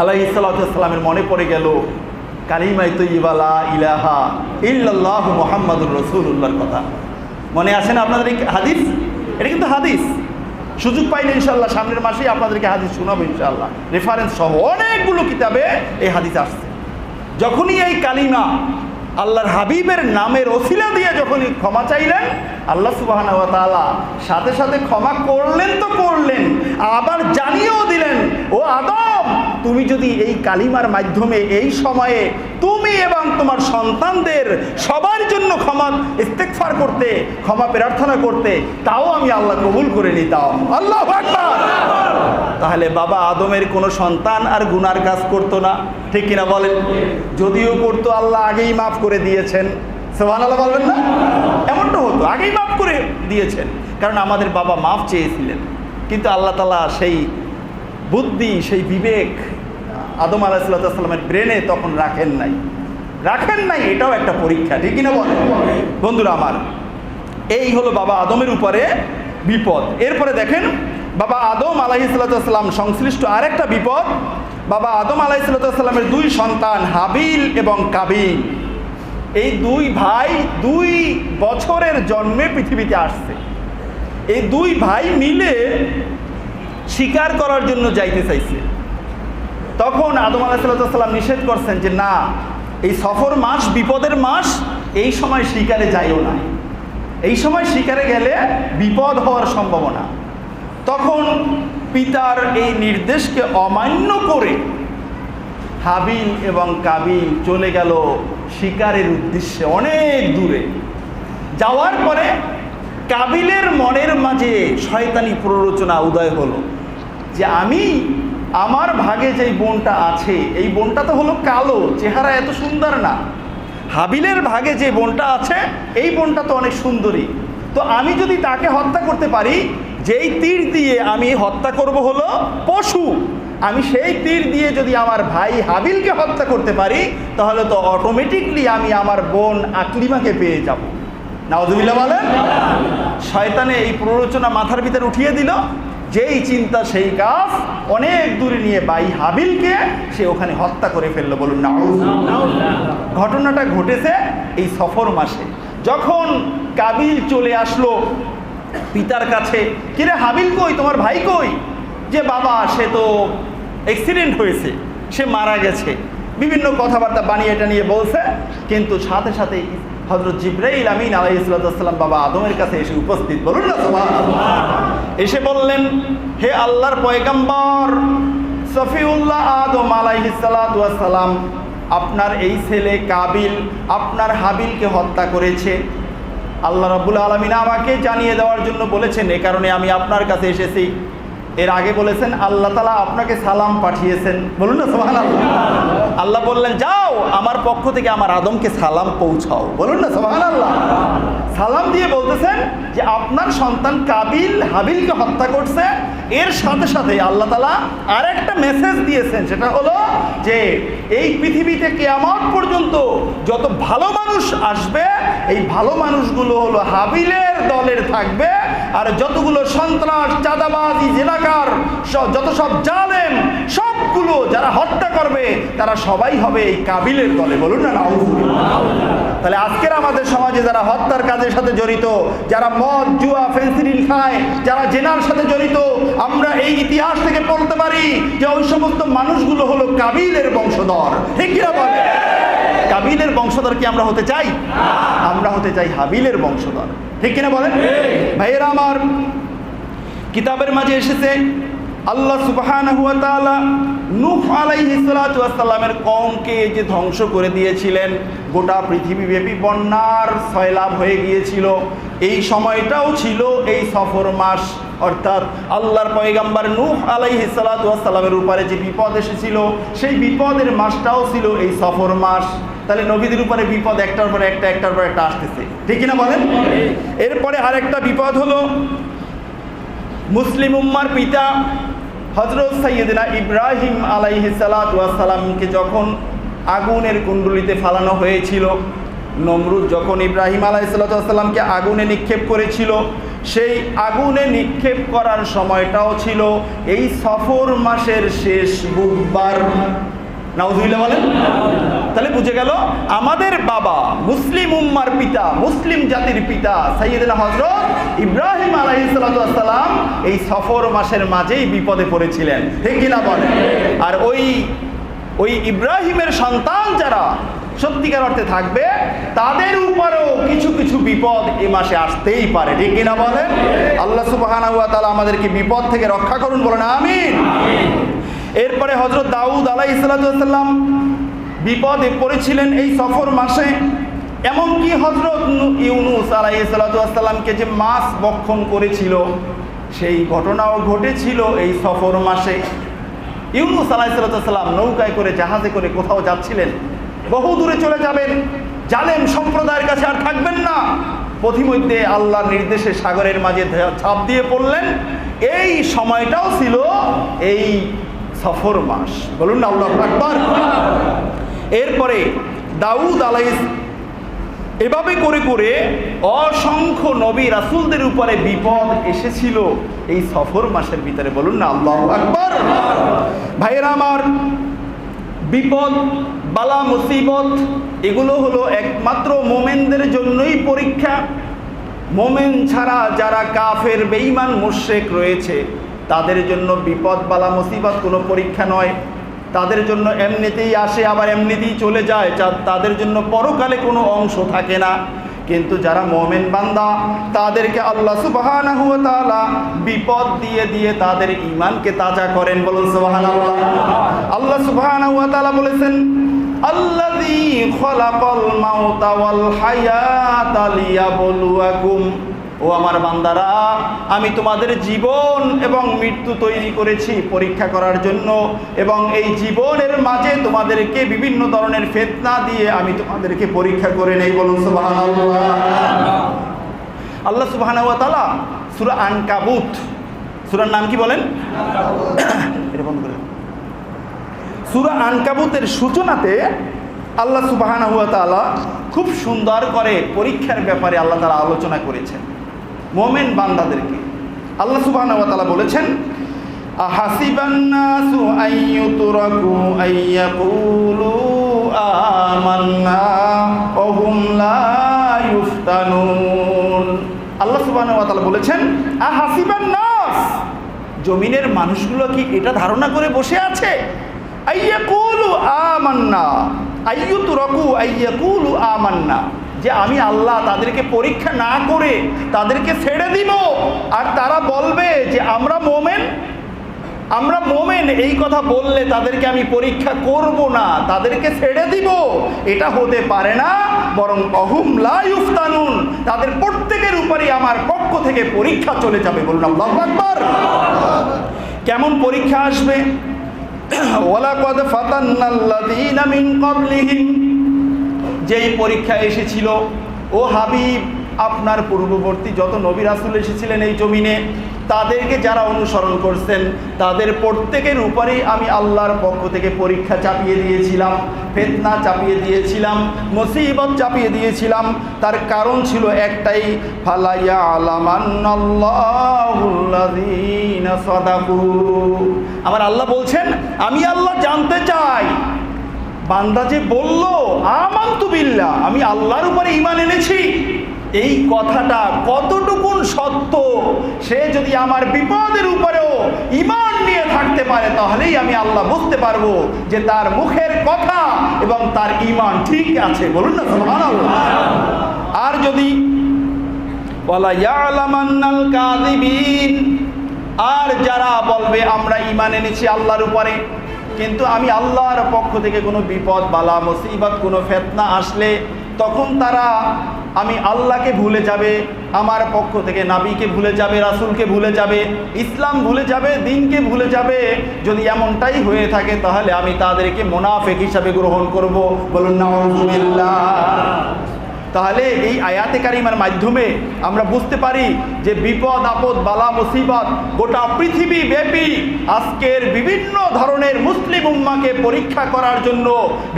আলাইহিসসালামের মনে পড়ে গেল কালিমায়ে তাইয়্যিবা লা ইলাহা ইল্লাল্লাহু মুহাম্মাদুর রাসূলুল্লাহর কথা। মনে আছে না আপনাদের এই হাদিস? এটা কিন্তু হাদিস। সুযোগ পাইলে ইনশাআল্লাহ সামনের মাসেই আপনাদেরকে হাদিস শোনাবো ইনশাআল্লাহ, রেফারেন্স সহ অনেকগুলো কিতাবে এই হাদিস আসছে। যখনই এই কালিমা আল্লাহর হাবিবের নামের ওসিলা দিয়ে যখনই ক্ষমা চাইলেন, আল্লাহ সুবহানাহু ওয়া তাআলা সাথে সাথে ক্ষমা করলেন তো করলেন, আবার জানিয়েও দিলেন, ও আদম, তুমি যদি এই কালিমার মাধ্যমে এই সময়ে তুমি এবং তোমার সন্তানদের সবার জন্য ক্ষমা ইস্তেগফার করতে, ক্ষমা প্রার্থনা করতে, তাও আমি আল্লাহ কবুল করে নিতাম। আল্লাহু আকবার। তাহলে বাবা আদমের কোনো সন্তান আর গুনার কাজ করতো না, ঠিক কিনা বলেন? যদিও করতো, আল্লাহ আগেই মাফ করে দিয়েছেন। সুবহানাল্লাহ বলবেন না? এমনটা হতো, আগেই মাফ করে দিয়েছেন, কারণ আমাদের বাবা মাফ চেয়েছিলেন। কিন্তু আল্লাহ তাআলা সেই বুদ্ধি, সেই বিবেক আদম আলাইহিসসালামের ব্রেনে তখন রাখেন নাই। এটাও একটা পরীক্ষা, ঠিক কিনা বলেন? বন্ধুরা আমার, এই হলো বাবা আদমের উপরে বিপদ। এরপরে দেখেন বাবা আদম আলাইহিসসালাম সংশ্লিষ্ট আরেকটা বিপদ। বাবা আদম আলাইহিসসালামের 2 সন্তান হাবিল এবং কাবিল, এই 2 ভাই 2 বছরের জন্মে পৃথিবীতে আসছে। এই 2 ভাই মিলে শিকার করার জন্য যাইতে চাইছে। তখন আদম আলাইহিসসালাম নিষেধ করছেন যে না, এই সফর মাস বিপদের মাস, এই সময় শিকারে যাইও না, এই সময় শিকারে গেলে বিপদ হওয়ার সম্ভাবনা। তখন পিতার এই নির্দেশকে অমান্য করে হাবিল এবং কাবিল চলে গেল শিকারের উদ্দেশ্যে অনেক দূরে। যাওয়ার পরে কাবিলের মনের মাঝে শয়তানি প্ররোচনা উদয় হলো যে আমি আমার ভাগে যেই বোনটা আছে, এই বোনটা তো হলো কালো, চেহারা এত সুন্দর না। হাবিলের ভাগে যে বোনটা আছে, এই বোনটা তো অনেক সুন্দরী। তো আমি যদি তাকে হত্যা করতে পারি, যেই তীর দিয়ে আমি হত্যা করব হলো পশু, আমি সেই তীর দিয়ে যদি আমার ভাই হাবিলকে হত্যা করতে পারি, তাহলে তো অটোমেটিকলি আমি আমার বোন আকলিমাকে পেয়ে যাব। নাউজুবিল্লাহ বলেন। শয়তানে এই প্ররোচনা মাথার ভিতরে উঠিয়ে দিল, যেই চিন্তা সেই কাজ, অনেক দূরে নিয়ে ভাই হাবিলকে সে ওখানে হত্যা করে ফেললো। বলুন নাউজুবিল্লাহ। ঘটনাটা ঘটেছে এই সফর মাসে। যখন কাবিল চলে আসলো পিতার কাছে, কিরে হাবিল কই, তোমার ভাই কই? যে বাবা সে তো অ্যাক্সিডেন্ট হয়েছে, সে মারা গেছে, বিভিন্ন কথাবার্তা বানিয়ে এটা নিয়ে বলছে। কিন্তু সাথে সাথে হযরত জিবরাইল আমিন আলাইহিসসালাম বাবা আদমের কাছে এসে উপস্থিত। বলুন না সুবহানাল্লাহ। এসে বললেন, হে আল্লাহর পয়গম্বর সফিউল্লাহ আদম আলাইহিসসালাম, আপনার এই ছেলে কাবিল আপনার হাবিলকে হত্যা করেছে। আল্লাহ রাব্বুল আলামিন আমাকে জানিয়ে দেওয়ার জন্য বলেছেন, এ কারণে আমি আপনার কাছে এসেছি। এর আগে বলেছেন আল্লাহ তাআলা আপনাকে সালাম পাঠিয়েছেন, বলুন না সুবহানাল্লাহ। আল্লাহ বললেন যাও আমার পক্ষ থেকে আমার আদমকে সালাম পৌঁছাও, বলুন না সুবহানাল্লাহ। সালাম দিয়ে বলতেছেন যে আপনার সন্তান কাবিল হাবিলকে হত্যা করছে, এর সাথে সাথে আল্লাহ তাআলা আরেকটা মেসেজ দিয়েছেন, সেটা হলো যে এই পৃথিবীতে কিয়ামত পর্যন্ত যত ভালো মানুষ আসবে এই ভালো মানুষগুলো হলো হাবিলের দলের থাকবে, আর যতগুলো সন্ত্রাস চাঁদাবাজি জেনাকার যত সব জালেম সবগুলো যারা হত্যা করবে তারা সবাই হবে এই কাবিলের দলে, বলুন না নাউজুবিল্লাহ। তাহলে আজকের আমাদের সমাজে যারা হত্যার কাজের সাথে জড়িত, যারা মদ জুয়া ফেন্সিডিল খায়, যারা জেনার সাথে জড়িত, আমরা এই ইতিহাস থেকে বলতে পারি যে ওই সমস্ত মানুষগুলো হলো কাবিলের বংশধর, ঠিক কিনা বলে? কাবিলের বংশধর কি আমরা হতে চাই? আমরা হতে চাই হাবিলের বংশধর, ঠিক কিনা বলেন? ভাইয়েরা আমার, কিতাবের মাঝে এসেছে আল্লাহ সুবহানাহু ওয়া তাআলা নূহ আলাইহিস সালাতু ওয়াস সালামের কওমকে যে ধ্বংস করে দিয়েছিলেন, গোটা পৃথিবীব্যাপী বন্যার সয়লাব হয়ে গিয়েছিল। এই সময়টাও ছিল এই সফর মাস, অর্থাৎ আল্লাহর পয়গম্বর নূহ আলাইহিস সালাতু ওয়াস সালামের উপরে যে বিপদ এসেছিল সেই বিপদের মাসটাও ছিল এই সফর মাস। তাহলে নবীদের উপরে বিপদ একটার পর একটা একটার পর একটা আসতেছে, ঠিক কিনা বলেন? এরপরে আরেকটা বিপদ হলো মুসলিম উম্মার পিতা হযরত সাইয়্যিদনা ইব্রাহিম আলাইহিস সালাতু ওয়াস সালামকে যখন আগুনের কুণ্ডলিতে ফালানো হয়েছিল, নমরুদ যখন ইব্রাহিম আলাইহিস সালাতু ওয়াস সালামকে আগুনে নিক্ষেপ করেছিল, সেই আগুনে নিক্ষেপ করার সময়টাও ছিল এই সফর মাসের শেষ বুধবার। নাউজুবিল্লাহ বলেন। তাহলে বুঝে গেল আমাদের বাবা মুসলিম উম্মার পিতা, মুসলিম জাতির পিতা সাইয়্যিদনা হযরত ইব্রাহিম আলাইহিস সালাতু ওয়াস সালাম এই সফর মাসের মাঝেই বিপদে পড়েছিলেন, ঠিক কিনা বলেন? আর ওই ইব্রাহিমের সন্তান যারা সত্যিকার অর্থে থাকবে তাদের উপরেও কিছু কিছু বিপদ এ মাসে আসতেই পারে, ঠিক কিনা বলেন? আল্লাহ সুবহানাহু ওয়া তাআলা আমাদেরকে বিপদ থেকে রক্ষা করুন, বলেন আমিন। এরপরে হযরত দাউদ আলাইহিস সালাতু ওয়াস সালাম বিপদে পড়েছিলেন এই সফর মাসে। এমনকি হযরত ইউনূস আলাইহিস সালাতু ওয়াস সালামকে যে মাছ ভক্ষণ করেছিল সেই ঘটনাও ঘটেছিল এই সফর মাসে। ইউনূস আলাইহিস সালাতু ওয়াস সালাম নৌকায় করে জাহাজে করে কোথাও যাচ্ছিলেন, বহু দূরে চলে যাবেন, জালেম সম্প্রদায়ের কাছে আর থাকবেন না। পথিমধ্যে আল্লাহর নির্দেশে সাগরের মাঝে ঝাঁপ দিয়ে পড়লেন। এই সময়টাও ছিল এই সফর মাস, বলুন না আল্লাহু আকবার। এরপরে দাউদ আলাইহিস এভাবে করে করে অসংখ্য নবী রাসূলদের উপরে বিপদ এসেছিল এই সফর মাসের ভিতরে, বলুন না আল্লাহু আকবার। ভাইয়েরা আমার, বিপদ বালা মুসিবত এগুলো হলো একমাত্র মোমেনদের জন্যই পরীক্ষা। মোমেন ছাড়া যারা কাফের বেঈমান মুশরিক রয়েছে তাদের জন্য বিপদ বালা মুসিবত কোনো পরীক্ষা নয়, তাদের জন্য এমনিতেই আসে আবার এমনিতেই চলে যায়, তাদের জন্য পরকালে কোনো অংশ থাকে না। কিন্তু যারা মুমিন বান্দা তাদেরকে আল্লাহ সুবহানাহু ওয়া তাআলা বিপদ দিয়ে দিয়ে তাদের ঈমানকে তাজা করেন, বলুন সুবহানাল্লাহ। আল্লাহ সুবহানাহু ওয়া তাআলা বলেছেন আল্লাযী খালাকাল মাউতা ওয়াল হায়াতা লিয়াবলুয়াকুম, ও আমার বান্দারা আমি তোমাদের জীবন এবং মৃত্যু তৈরি করেছি পরীক্ষা করার জন্য, এবং এই জীবনের মাঝে তোমাদেরকে বিভিন্ন ধরনের ফিতনা দিয়ে আমি তোমাদেরকে পরীক্ষা করে নেই, বলুন সুবহানাল্লাহ। আল্লাহ সুবহানাহু ওয়া তাআলা সূরা আনকাবুত, সূরার নাম কি বলেন? এটা বন্ধ করে। সূরা আনকাবুতের সূচনাতে আল্লাহ সুবহানাহু ওয়া তাআলা খুব সুন্দর করে পরীক্ষার ব্যাপারে আল্লাহ তাআলা আলোচনা করেছেন মুমিন বান্দাদেরকে। আল্লাহ সুবহানাহু ওয়া তাআলা বলেছেন আহাসিবান নাসু আইয়ুতরাকু আইয়াকুলু আমান্না ওয়া হুম লা ইফতানুন। আল্লাহ সুবহানাহু ওয়া তাআলা বলেছেন আহাসিবান নাস, জমিনের মানুষগুলো কি এটা ধারণা করে বসে আছে আইয়াকুলু আমান্না, আইয়ুতরাকু আইয়াকুলু আমান্না, যে আমি আল্লাহ তাদেরকে পরীক্ষা না করে তাদেরকে ছেড়ে দিব আর তারা বলবে যে আমরা মোমেন, আমরা মোমেন, এই কথা বললে তাদেরকে আমি পরীক্ষা করব না, তাদেরকে ছেড়ে দিব, এটা হতে পারে না। বরং অহুম লা ইফতানুন, তাদের প্রত্যেকের উপরই আমার পক্ষ পক্ষ থেকে পরীক্ষা চলে যাবে। বলুন আল্লাহু আকবার। কেমন পরীক্ষা আসবে? ওয়ালাকাদ ফাতান্নাল্লাযীনা মিন ক্বাবলিহিম, যেই পরীক্ষা এসেছিল ও হাবিব আপনার পূর্ববর্তী যত নবী রাসূল এসেছিলেন এই জমিনে, তাদেরকে যারা অনুসরণ করছেন তাদের প্রত্যেকের উপরেই আমি আল্লাহর পক্ষ থেকে পরীক্ষা চাপিয়ে দিয়েছিলাম, ফিতনা চাপিয়ে দিয়েছিলাম, মুসিবত চাপিয়ে দিয়েছিলাম। তার কারণ ছিল একটাই, ফালা ইয়ালামান্নাল্লাহুল্লাযীনা সাদাকু। আমার আল্লাহ বলছেন, আমি আল্লাহ জানতে চাই বান্দা যে বলল আমানতু বিল্লাহ, আমি আল্লাহর উপরে ঈমান এনেছি, এই কথাটা কতটুকুন সত্য, সে যদি আমার বিপদের উপরেও ঈমান নিয়ে থাকতে পারে তাহলেই আমি আল্লাহ বুঝতে পারবো যে তার মুখের কথা এবং তার ঈমান ঠিক আছে। বলুন না সুবহানাল্লাহ। আর যদি ওয়ালা ইয়ালামান্নাল কাযিবিন, আর যারা বলবে আমরা ঈমান এনেছি আল্লাহর উপরে, কিন্তু আমি আল্লাহর পক্ষ থেকে কোনো বিপদ বালা মুসিবত কোনো ফিতনা আসলে তখন তারা আমি আল্লাহকে ভুলে যাবে, আমার পক্ষ থেকে নবীকে ভুলে যাবে, রাসূলকে ভুলে যাবে, ইসলাম ভুলে যাবে, দ্বীনকে ভুলে যাবে। যদি এমনটাই হয়ে থাকে তাহলে আমি তাদেরকে মুনাফিক হিসাবে গ্রহণ করব। বলুন নাউযুবিল্লাহ। তাহলে এই আয়াতে কারিমার মাধ্যমে আমরা বুঝতে পারি যে বিপদ আপদ বালা মুসিবত গোটা পৃথিবী ব্যাপী আজকের বিভিন্ন ধরনের মুসলিম উম্মাকে পরীক্ষা করার জন্য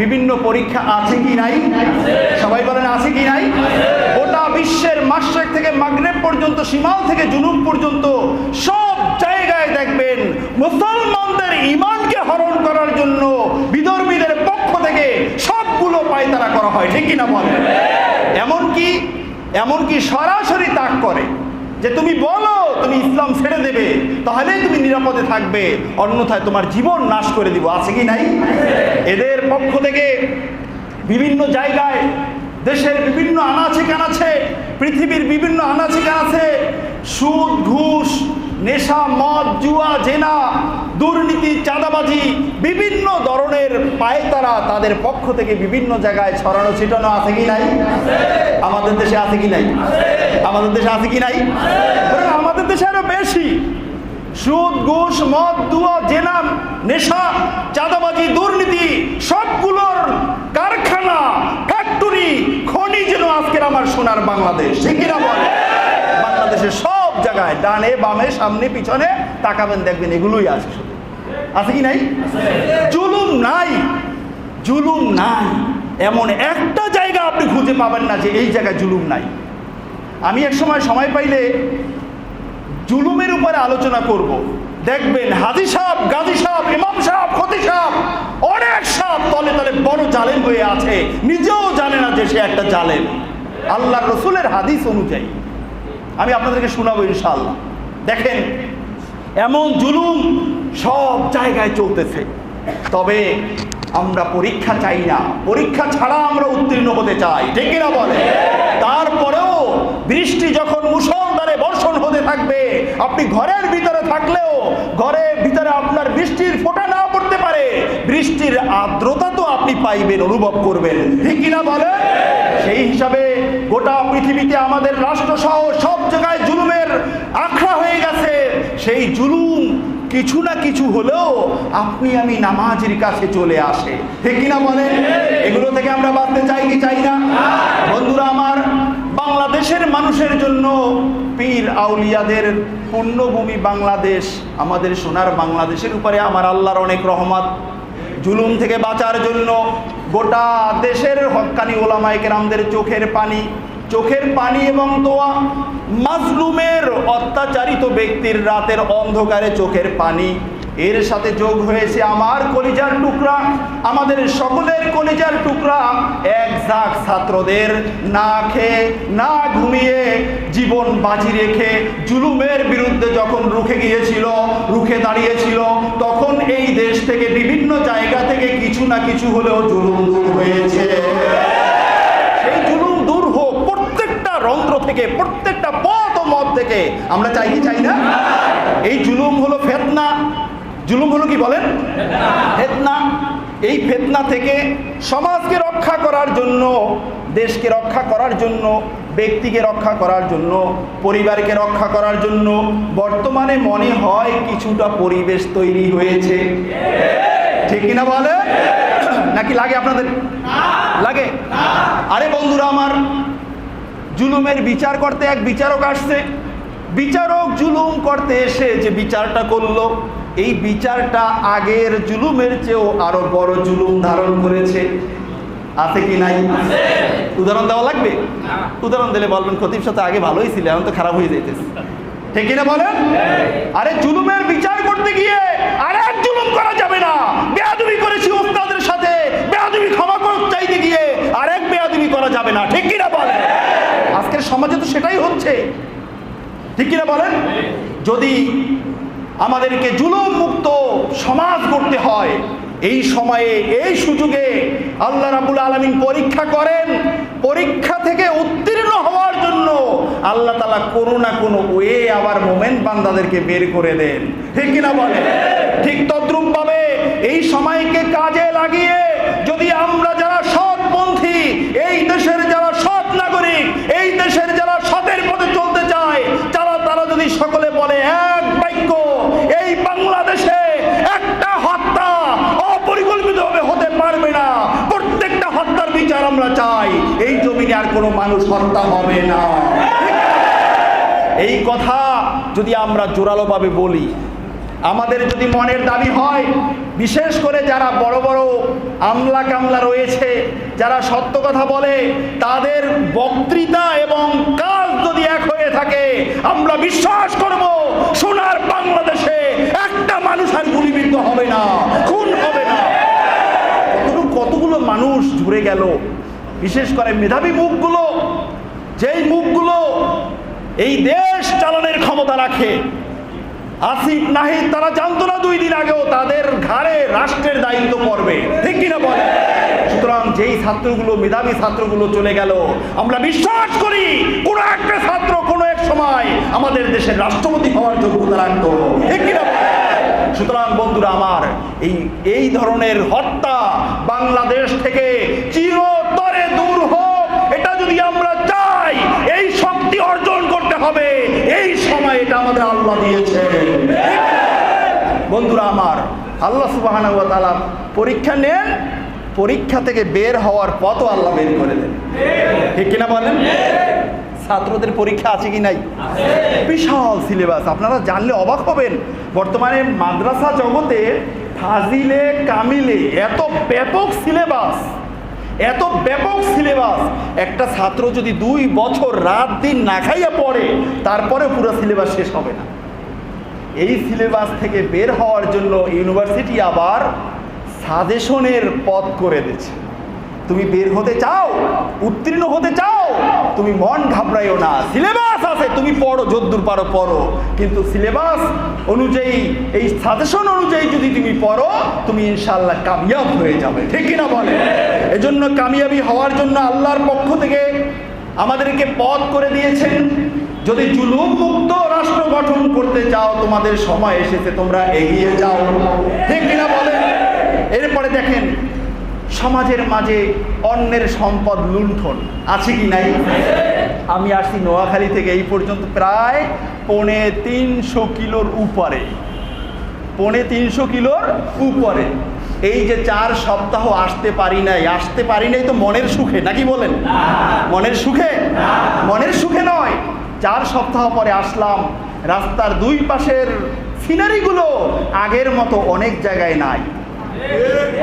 বিভিন্ন পরীক্ষা আছে কি নাই? সবাই বলেন আছে কি নাই? গোটা বিশ্বের মাশরিক থেকে মাগরিব পর্যন্ত, শিমাল থেকে জুনুব পর্যন্ত সব জায়গায় দেখবেন মুসলমানদের ঈমানকে হরণ করার জন্য বিধর্মীদের পক্ষ থেকে সবগুলো পায়তারা করা হয়। ঠিক কিনা বলেন? এমনকি সরাসরি তাক করে যে তুমি বলো তুমি ইসলাম ছেড়ে দেবে তাহলেই তুমি নিরাপদে থাকবে, অন্যথায় তোমার জীবন নাশ করে দিব। আছে কি নাই? এদের পক্ষ থেকে বিভিন্ন জায়গায়, দেশের বিভিন্ন আনাচে কানাচে, পৃথিবীর বিভিন্ন আনাচে কানাচে সুদ ঘুষ নেশা মদ জুয়া জেনা দুর্নীতি চাঁদাবাজি বিভিন্ন ধরনের পায়তারা তাদের পক্ষ থেকে বিভিন্ন জায়গায় ছড়ানো ছিটানো আছে কি নাই? আমাদের দেশে আছে কি নাই? আমাদের দেশে আছে কি নাই? আমাদের দেশে আরো বেশি। সুদ ঘুষ মদ জুয়া জেনা নেশা চাঁদাবাজি দুর্নীতি সবগুলোর কারখানা ফ্যাক্টরি খনি যেন আজকের আমার সোনার বাংলাদেশ। ঠিক কিনা বলে? বাংলাদেশের সব জায়গায় ডানে বামে সামনে পিছনে তাকাবেন দেখবেন এগুলোই আছে। শুধু আছে কি নাই? জুলুম নাই, জুলুম নাই এমন একটা জায়গা আপনি খুঁজে পাবেন না যে এই জায়গায় জুলুম নাই। আমি এক সময় পাইলে জুলুমের উপরে আলোচনা করব। দেখবেন হাজী সাহেব, গাজী সাহেব, ইমাম সাহেব, খতিব সাহেব, অনেক সাহেব তলে তলে বড় জালেম হয়ে আছে, নিজেও জানে না যে সে একটা জালেম। আল্লাহর রাসূলের হাদিস অনুযায়ী আমি আপনাদেরকে শোনাবো ইনশাআল্লাহ। দেখেন এমন জুলুম সব জায়গায় চলতেছে, তবে আমরা পরীক্ষা চাই না, পরীক্ষা ছাড়া আমরা উত্তীর্ণ হতে চাই। ঠিক কিনা বলে? তারপরেও বৃষ্টি যখন মুষলধারে বর্ষণ হতে থাকবে, আপনি ঘরের ভিতরে থাকলেও ঘরের ভিতরে আপনার বৃষ্টির ফোঁটা না পড়তে পারে, বৃষ্টির আর্দ্রতা তো আপনি পাইবেন, অনুভব করবেন। ঠিক কিনা বলে? সেই হিসাবে গোটা পৃথিবীতে আমাদের রাষ্ট্র সহ সব জায়গায় জুলুমের আখড়া হয়ে গেছে। সেই জুলুম কিছু না কিছু হলেও আপনি আমি নামাজের কাছে চলে আসে। ঠিক কিনা বলেন? এগুলো থেকে আমরা বাঁচতে চাই কি চাই না? বন্ধুরা আমার, বাংলাদেশের মানুষের জন্য পীর আউলিয়াদের পুণ্যভূমি বাংলাদেশ, আমাদের সোনার বাংলাদেশের উপরে আমার আল্লাহর অনেক রহমত। জুলুম থেকে বাঁচার জন্য গোটা দেশের হক্কানি ওলামায়ে কেরামদের চোখের পানি এবং দোয়া, মাজলুমের অত্যাচারিত ব্যক্তির রাতের অন্ধকারে চোখের পানি, এর সাথে যোগ হয়েছে আমার কলিজার টুকরা, আমাদের সকলের কলিজার টুকরা এক ঝাঁক ছাত্রদের না খেয়ে না ঘুমিয়ে জীবন বাজি রেখে জুলুমের বিরুদ্ধে যখন রুখে দাঁড়িয়েছিল, তখন এই দেশ থেকে বিভিন্ন জায়গা থেকে কিছু না কিছু হলেও জুলুম দূর হয়েছে। সেই জুলুম দূর হোক প্রত্যেকটা রন্ধ্র থেকে, প্রত্যেকটা পথ ও মত থেকে। আমরা চাই কি চাই না? এই জুলুম হলো ফিতনা। জুলুম হলো কি বলেন? ফিতনা। এই ফিতনা থেকে সমাজকে রক্ষা করার জন্য, দেশকে রক্ষা করার জন্য ব্যক্তিকে রক্ষা করার জন্য, পরিবারকে রক্ষা করার জন্য বর্তমানে মনে হয় কিছুটা পরিবেশ তৈরি হয়েছে, ঠিক কিনা বলে? নাকি লাগে আপনাদের? লাগে? আরে বন্ধুরা আমার, জুলুমের বিচার করতে এক বিচারক আসছে। বিচারক জুলুম করতে এসে যে বিচারটা করলো, এই বিচারটা আগের জুলুমের চেয়েও আরো বড় জুলুম ধারণ করেছে। আছে কি নাই? উদাহরণ দেওয়া লাগবে? উদাহরণ দিলে বলবেন খতিব সাথে আগে ভালোই ছিল, এখন তো খারাপ হয়ে যাইতেছে, ঠিক কিনা বলেন? আরে জুলুমের বিচার করতে গিয়ে আরেক জুলুম করা যাবে না। বেয়াদবি করেছি ওস্তাদের সাথে, বেয়াদবি ক্ষমা চাইতে গিয়ে আরেক বেয়াদবি করা যাবে না, ঠিক কিনা বলেন? আজকের সমাজে তো সেটাই হচ্ছে, ঠিক কিনা বলেন? যদি আমাদেরকে জুলুম মুক্ত সমাজ করতে হয়, এই সময়ে এই সুযোগে আল্লাহ রাব্বুল আলামিন পরীক্ষা করেন। পরীক্ষা থেকে উত্তীর্ণ হওয়ার জন্য আল্লাহ তাআলা কোনো না কোনো ওয়ে আবার মোমেন্ট বান্দাদেরকে বের করে দেন, ঠিক কিনা বলে? ঠিক তদ্রূপ ভাবে এই সময়কে কাজে লাগিয়ে যদি আমরা যারা সৎপন্থী, এই দেশের যারা সৎ নাগরিক, এই দেশের যারা সতের পথে চলতে চায়, তারা যদি সকলে বলে এক বাক্য, এই বাংলাদেশে একটা হত্যা অপরিকল্পিতভাবে হতে পারবে না, প্রত্যেকটা হত্যার বিচার আমরা চাই, এই জমিনে আর কোনো মানুষ হত্যা হবে না। এই কথা যদি আমরা জোরালোভাবে বলি, আমাদের যদি মনের দাবি হয়, বিশেষ করে যারা বড় বড় আমলা কামলা রয়েছে, যারা সত্য কথা বলে, তাদের বক্তৃতা এবং কাজ যদি এক হয়ে থাকে, আমরা বিশ্বাস করব সোনার বাংলাদেশে একটা মানুষ আর গুলিবিদ্ধ হবে না, খুন হবে না। কতগুলো মানুষ ঝরে গেল, বিশেষ করে মেধাবী মুখগুলো, যেই মুখগুলো এই দেশ চালানোর ক্ষমতা রাখে। আসিফ নাহিদ তারা জানতো না 2 দিন আগেও তাদের ঘাড়ে রাষ্ট্রের দায়িত্ব পড়বে, ঠিক কিনা বলে? সুতরাং যেই ছাত্রগুলো, মেধাবী ছাত্রগুলো চলে গেল, আমরা বিশ্বাস করি কোন একটা ছাত্র কোনো এক সময় আমাদের দেশের রাষ্ট্রপতি হওয়ার যোগ্যতা রাখতো, ঠিক কিনা? সুতরাং বন্ধুরা আমার, এই ধরনের হত্যা বাংলাদেশ থেকে চিরতরে দূর হোক, এটা যদি আমরা চাই, এই শক্তি অর্জন করতে হবে। এই সময় এটা আমাদের আল্লাহ দিয়েছে। বন্ধুরা আমার, আল্লাহ সুবহানাহু ওয়া তাআলা পরীক্ষা নেন, পরীক্ষা থেকে বের হওয়ার পথও আল্লাহ বের করে দেন, ঠিক কিনা বলেন? ছাত্রদের পরীক্ষা আছে কি নাই? বিশাল সিলেবাস, আপনারা জানলে অবাক হবেন। বর্তমানে মাদ্রাসা জগতে ফাজিলে কামিলে এত ব্যাপক সিলেবাস, এত ব্যাপক সিলেবাস, একটা ছাত্র যদি 2 বছর রাত দিন না খাইয়া পড়ে, তারপরে পুরো সিলেবাস শেষ হবে না। এই সিলেবাস থেকে বের হওয়ার জন্য ইউনিভার্সিটি আবার সাজেশনের পথ করে দিচ্ছে। তুমি বের হতে চাও, উত্তীর্ণ হতে চাও, তুমি মন ঘাবড়াইও না, সিলেবাস আছে, তুমি পড়ো, যদ্দূর পারো পড়ো, কিন্তু সিলেবাস অনুযায়ী, এই সাজেশন অনুযায়ী যদি তুমি পড়ো, তুমি ইনশাআল্লাহ কামিয়াব হয়ে যাবে, ঠিক কিনা বলে? এজন্য কামিয়াবি হওয়ার জন্য আল্লাহর পক্ষ থেকে আমাদেরকে পথ করে দিয়েছেন। যদি জুলুম মুক্ত রাষ্ট্র গঠন করতে চাও, তোমাদের সময় এসেছে, তোমরা এগিয়ে যাও, ঠিক কিনা বলে? এরপরে দেখেন, সমাজের মাঝে অন্যের সম্পদ লুণ্ঠন আছে কি নাই? আমি আসছি নোয়াখালী থেকে, এই পর্যন্ত প্রায় 350 কিলোর উপরে, 350 কিলোর উপরে। এই যে 4 সপ্তাহ আসতে পারি নাই তো মনের সুখে, নাকি বলেন? মনের সুখে? মনের সুখে নয়, 4 সপ্তাহ পরে আসলাম। রাস্তার 2 পাশের সিনারিগুলো আগের মতো অনেক জায়গায় নাই।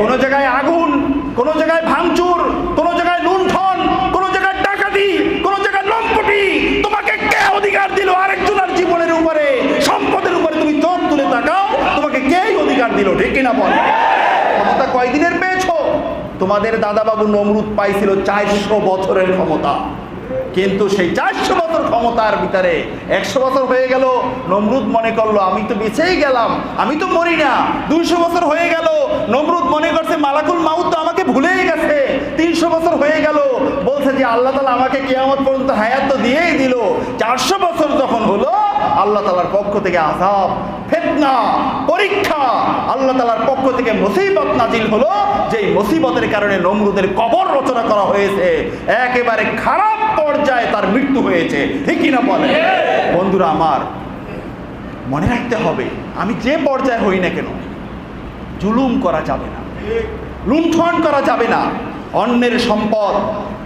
কোন জায়গায় আগুন, কোন জায়গায় ভাঙচুর, কোন জায়গায় লুণ্ঠন, কোন জায়গায় ডাকাতি, কোন জায়গায় লম্পটি। তোমাকে কে অধিকার দিল আরেকজনের জীবনের উপরে, সম্পদের উপরে তুমি চোখ তুলে তাকাও, তোমাকে কে অধিকার দিল, ঠিক কিনা বল? ক্ষমতা কয়দিনের পেয়েছো? তোমাদের দাদাবাবু নমরুদ পাইছিল 400 বছরের ক্ষমতা, কিন্তু সেই 400 বছর ক্ষমতার ভিতরে 100 বছর হয়ে গেল, নমরুদ মনে করলো আমি তো বেঁচেই গেলাম, আমি তো মরি না। 200 বছর হয়ে গেল, নমরুদ মনে করছে মালাকুল মাউত তো আমাকে ভুলেই গেছে। 300 বছর হয়ে গেল, বলছে যে আল্লাহ তাআলা আমাকে কিয়ামত পর্যন্ত হায়াত তো দিয়েই দিল। 400 বছর যখন হলো, আল্লাহ তাআলার পক্ষ থেকে আযাব, ফিতনা, পরীক্ষা, আল্লাহ তাআলার পক্ষ থেকে মুসিবত নাজিল হলো, যেই মুসিবতের কারণে নমরুদের কবর রচনা করা হয়েছে। একেবারে খারাপ পর্যায়ে পর্যায়ে তার মৃত্যু হয়েছে, ঠিক কিনা বলে? বন্ধুরা আমার, মনে রাখতে হবে, আমি যে পর্যায়ে হই না কেন, জুলুম করা যাবে না, লুণ্ঠন করা যাবে না। অন্যের সম্পদ,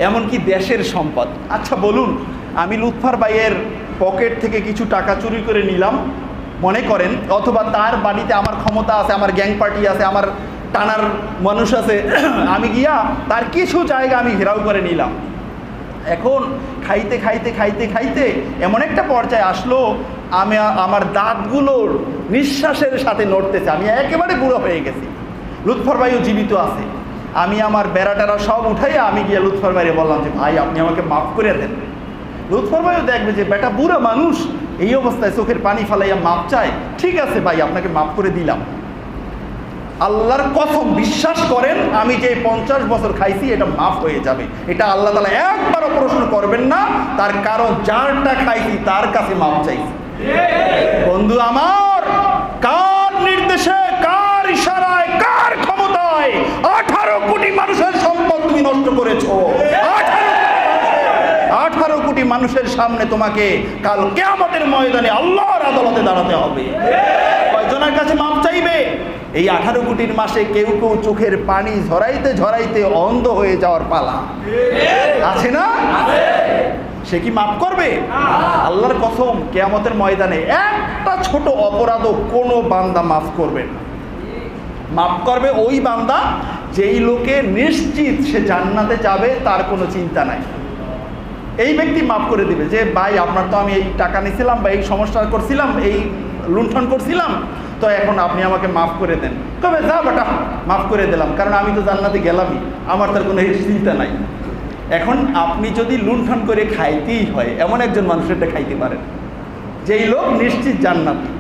এমনকি দেশের সম্পদ। আচ্ছা বলুন, আমি লুৎফার ভাইয়ের পকেট থেকে কিছু টাকা চুরি করে নিলাম মনে করেন, অথবা তার বাড়িতে আমার ক্ষমতা আছে, আমার গ্যাং পার্টি আছে, আমার টানার মানুষ আছে, আমি গিয়া তার কিছু জায়গা আমি ঘেরাও করে নিলাম। এখন খাইতে খাইতে খাইতে খাইতে এমন একটা পর্যায়ে আসলো, আমি আমার দাঁতগুলোর নিঃশ্বাসের সাথে নড়তেছে, আমি একেবারে বুড়ো হয়ে গেছি। লুৎফর ভাইও জীবিত আছে। আমি আমার বেড়াটারা সব উঠাইয়া আমি গিয়ে লুৎফর ভাইরে বললাম যে ভাই আপনি আমাকে মাফ করে দেন। লুৎফর ভাইও দেখবে যে বেটা বুড়া মানুষ, এই অবস্থায় চোখের পানি ফালাইয়া মাপ চায়, ঠিক আছে ভাই আপনাকে মাফ করে দিলাম। আল্লাহর কসম, বিশ্বাস করেন আমি যে 50 বছর খাইছি এটা মাফ হয়ে যাবে, এটা আল্লাহ তাআলা একবারও প্রশ্ন করবেন না, তার কারণ যারটা খাইছি তার কাছে মাফ চাইছি। বন্ধু আমার, কার নির্দেশে, কার ইশারায়, কার ক্ষমতায় 18 কোটি মানুষের সম্পদ তুমি নষ্ট করেছো? 18 কোটি মানুষের সামনে তোমাকে কাল কিয়ামতের ময়দানে আল্লাহর আদালতে দাঁড়াতে হবে। কয়জনের কাছে মাপ চাইবে? এই 18 কোটির মাসে কেউ কেউ চোখের পানি ঝরাইতে ঝরাইতে অন্ধ হয়ে যাওয়ার পালা আছে না? সে কি মাফ করবে? আল্লাহর কসম, কিয়ামতের ময়দানে একটা ছোট অপরাধও কোনো বান্দা মাফ করবে না। মাফ করবে ওই বান্দা যেই লোকে নিশ্চিত সে জান্নাতে যাবে, তার কোনো চিন্তা নাই। এই ব্যক্তি মাফ করে দিবে যে ভাই আপনার তো আমি এই টাকা নিয়েছিলাম বা এই সমস্যা করছিলাম, এই লুণ্ঠন করছিলাম, তো এখন আপনি আমাকে মাফ করে দেন। তবে যা বেটা মাফ করে দিলাম, কারণ আমি তো জান্নাতে গেলামই, আমার তার কোনো চিন্তা নাই। এখন আপনি যদি লুণ্ঠন করে খাইতেই হয়, এমন একজন মানুষেরটা খাইতে পারেন যেই লোক নিশ্চিত জান্নাতি,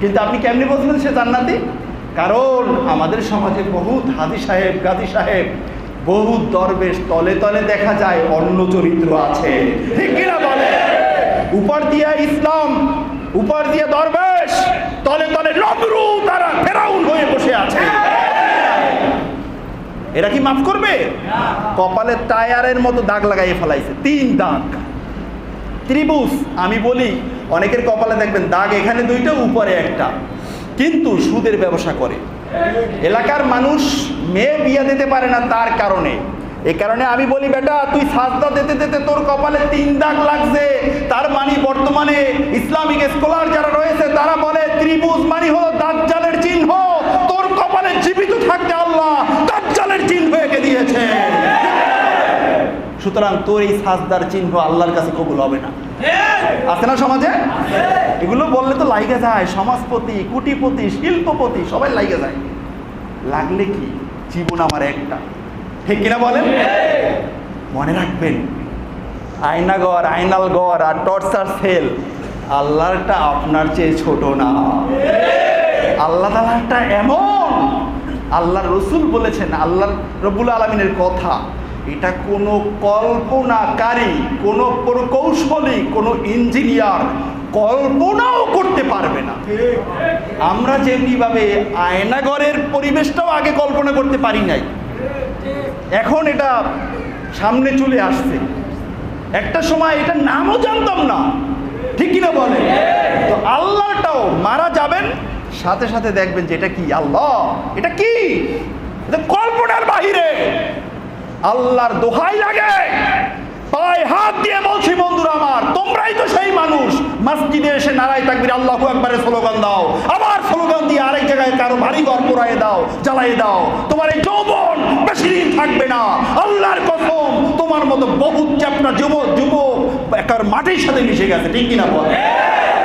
কিন্তু আপনি কেমনি বলছেন সে জান্নাতি? কারণ আমাদের সমাজে বহুত হাজি সাহেব, গাজী সাহেব, বহু দরবেশ তলে তলে দেখা যায় অন্য চরিত্র আছে, ঠিক কিনা বলে? উপর দিয়া ইসলাম, উপর দিয়ে দরবেশ, তলে তলে নমরুদ তারা ফেরাউন হয়ে বসে আছে। এরা কি মাফ করবে? কপালে টায়ারের মতো দাগ লাগাইয়ে ফেলাইছে, 3 দাগ, ত্রিভুজ। আমি বলি অনেকের কপালে দেখবেন দাগ এখানে 2টা, উপরে 1টা, কিন্তু সুদের ব্যবসা করে। এলাকার মানুষ মেয়ে বিয়ে দিতে পারে না তার কারণে। এই কারণে আমি বলি বেটা তুই সাজদা দিতে দিতে তোর কপালে 3 দাগ লাগছে, তার মানে বর্তমানে ইসলামিক স্কলার যারা রয়েছে তারা বলে ত্রিভুজ মানে হলো দাজ্জালের চিহ্ন। তোর কপালে জীবিত থাকতে আল্লাহ দাজ্জালের চিহ্ন এঁকে দিয়েছে। সুতরাং তোর এই সাজদার চিহ্ন আল্লাহর কাছে কবুল হবে না। আছে না সমাজে? এগুলো বললে তো লাইগা যায়, সমাজপতি, কোটিপতি, শিল্পপতি সবাই লাইগা যায়। লাগলে কি, জীবন আমার একটা, ঠিক কিনা বলেন? মনে রাখবেন, আয়নাগর, আয়নাল গড় আর টর্চার সেল আল্লাহরটা আপনার চেয়ে ছোট না। আল্লাহ তাআলাটা এমন, আল্লাহর রসুল বলেছেন, আল্লাহ রব্বুল আলামিনের কথা, এটা কোনো কল্পনাকারী, কোনো প্রকৌশলী, কোনো ইঞ্জিনিয়ার কল্পনাও করতে পারবে না। আমরা যেমনিভাবে আয়নাগরের পরিবেশটাও আগে কল্পনা করতে পারি নাই, এখন এটা সামনে চলে আসছে। একটা সময় এটার নামও জানতাম না, ঠিক কিনা বলে? তো আল্লাহটাও মারা যাবেন, সাথে সাথে দেখবেন যে এটা কি আল্লাহ, এটা কি, এটা কল্পনার বাহিরে। আল্লাহর দোহাই লাগে, পায়ে হাত দিয়ে বলছি বন্ধুরা আমার, তোমরাই তো সেই মানুষ মসজিদে এসে নারায়ে তাকবীর আল্লাহু আকবারের স্লোগান দাও, আবার স্লোগান দিয়ে আরেক জায়গায় কারো বাড়ি ঘর পোড়ায় দাও, জ্বালায় দাও। তোমার এই যৌবন বেশি দিন থাকবে না, আল্লাহর কসম। তোমার মতো বহুত চ্যাপ্টা যুবক একার মাটির সাথে মিশে গেছে, ঠিক কিনা বল?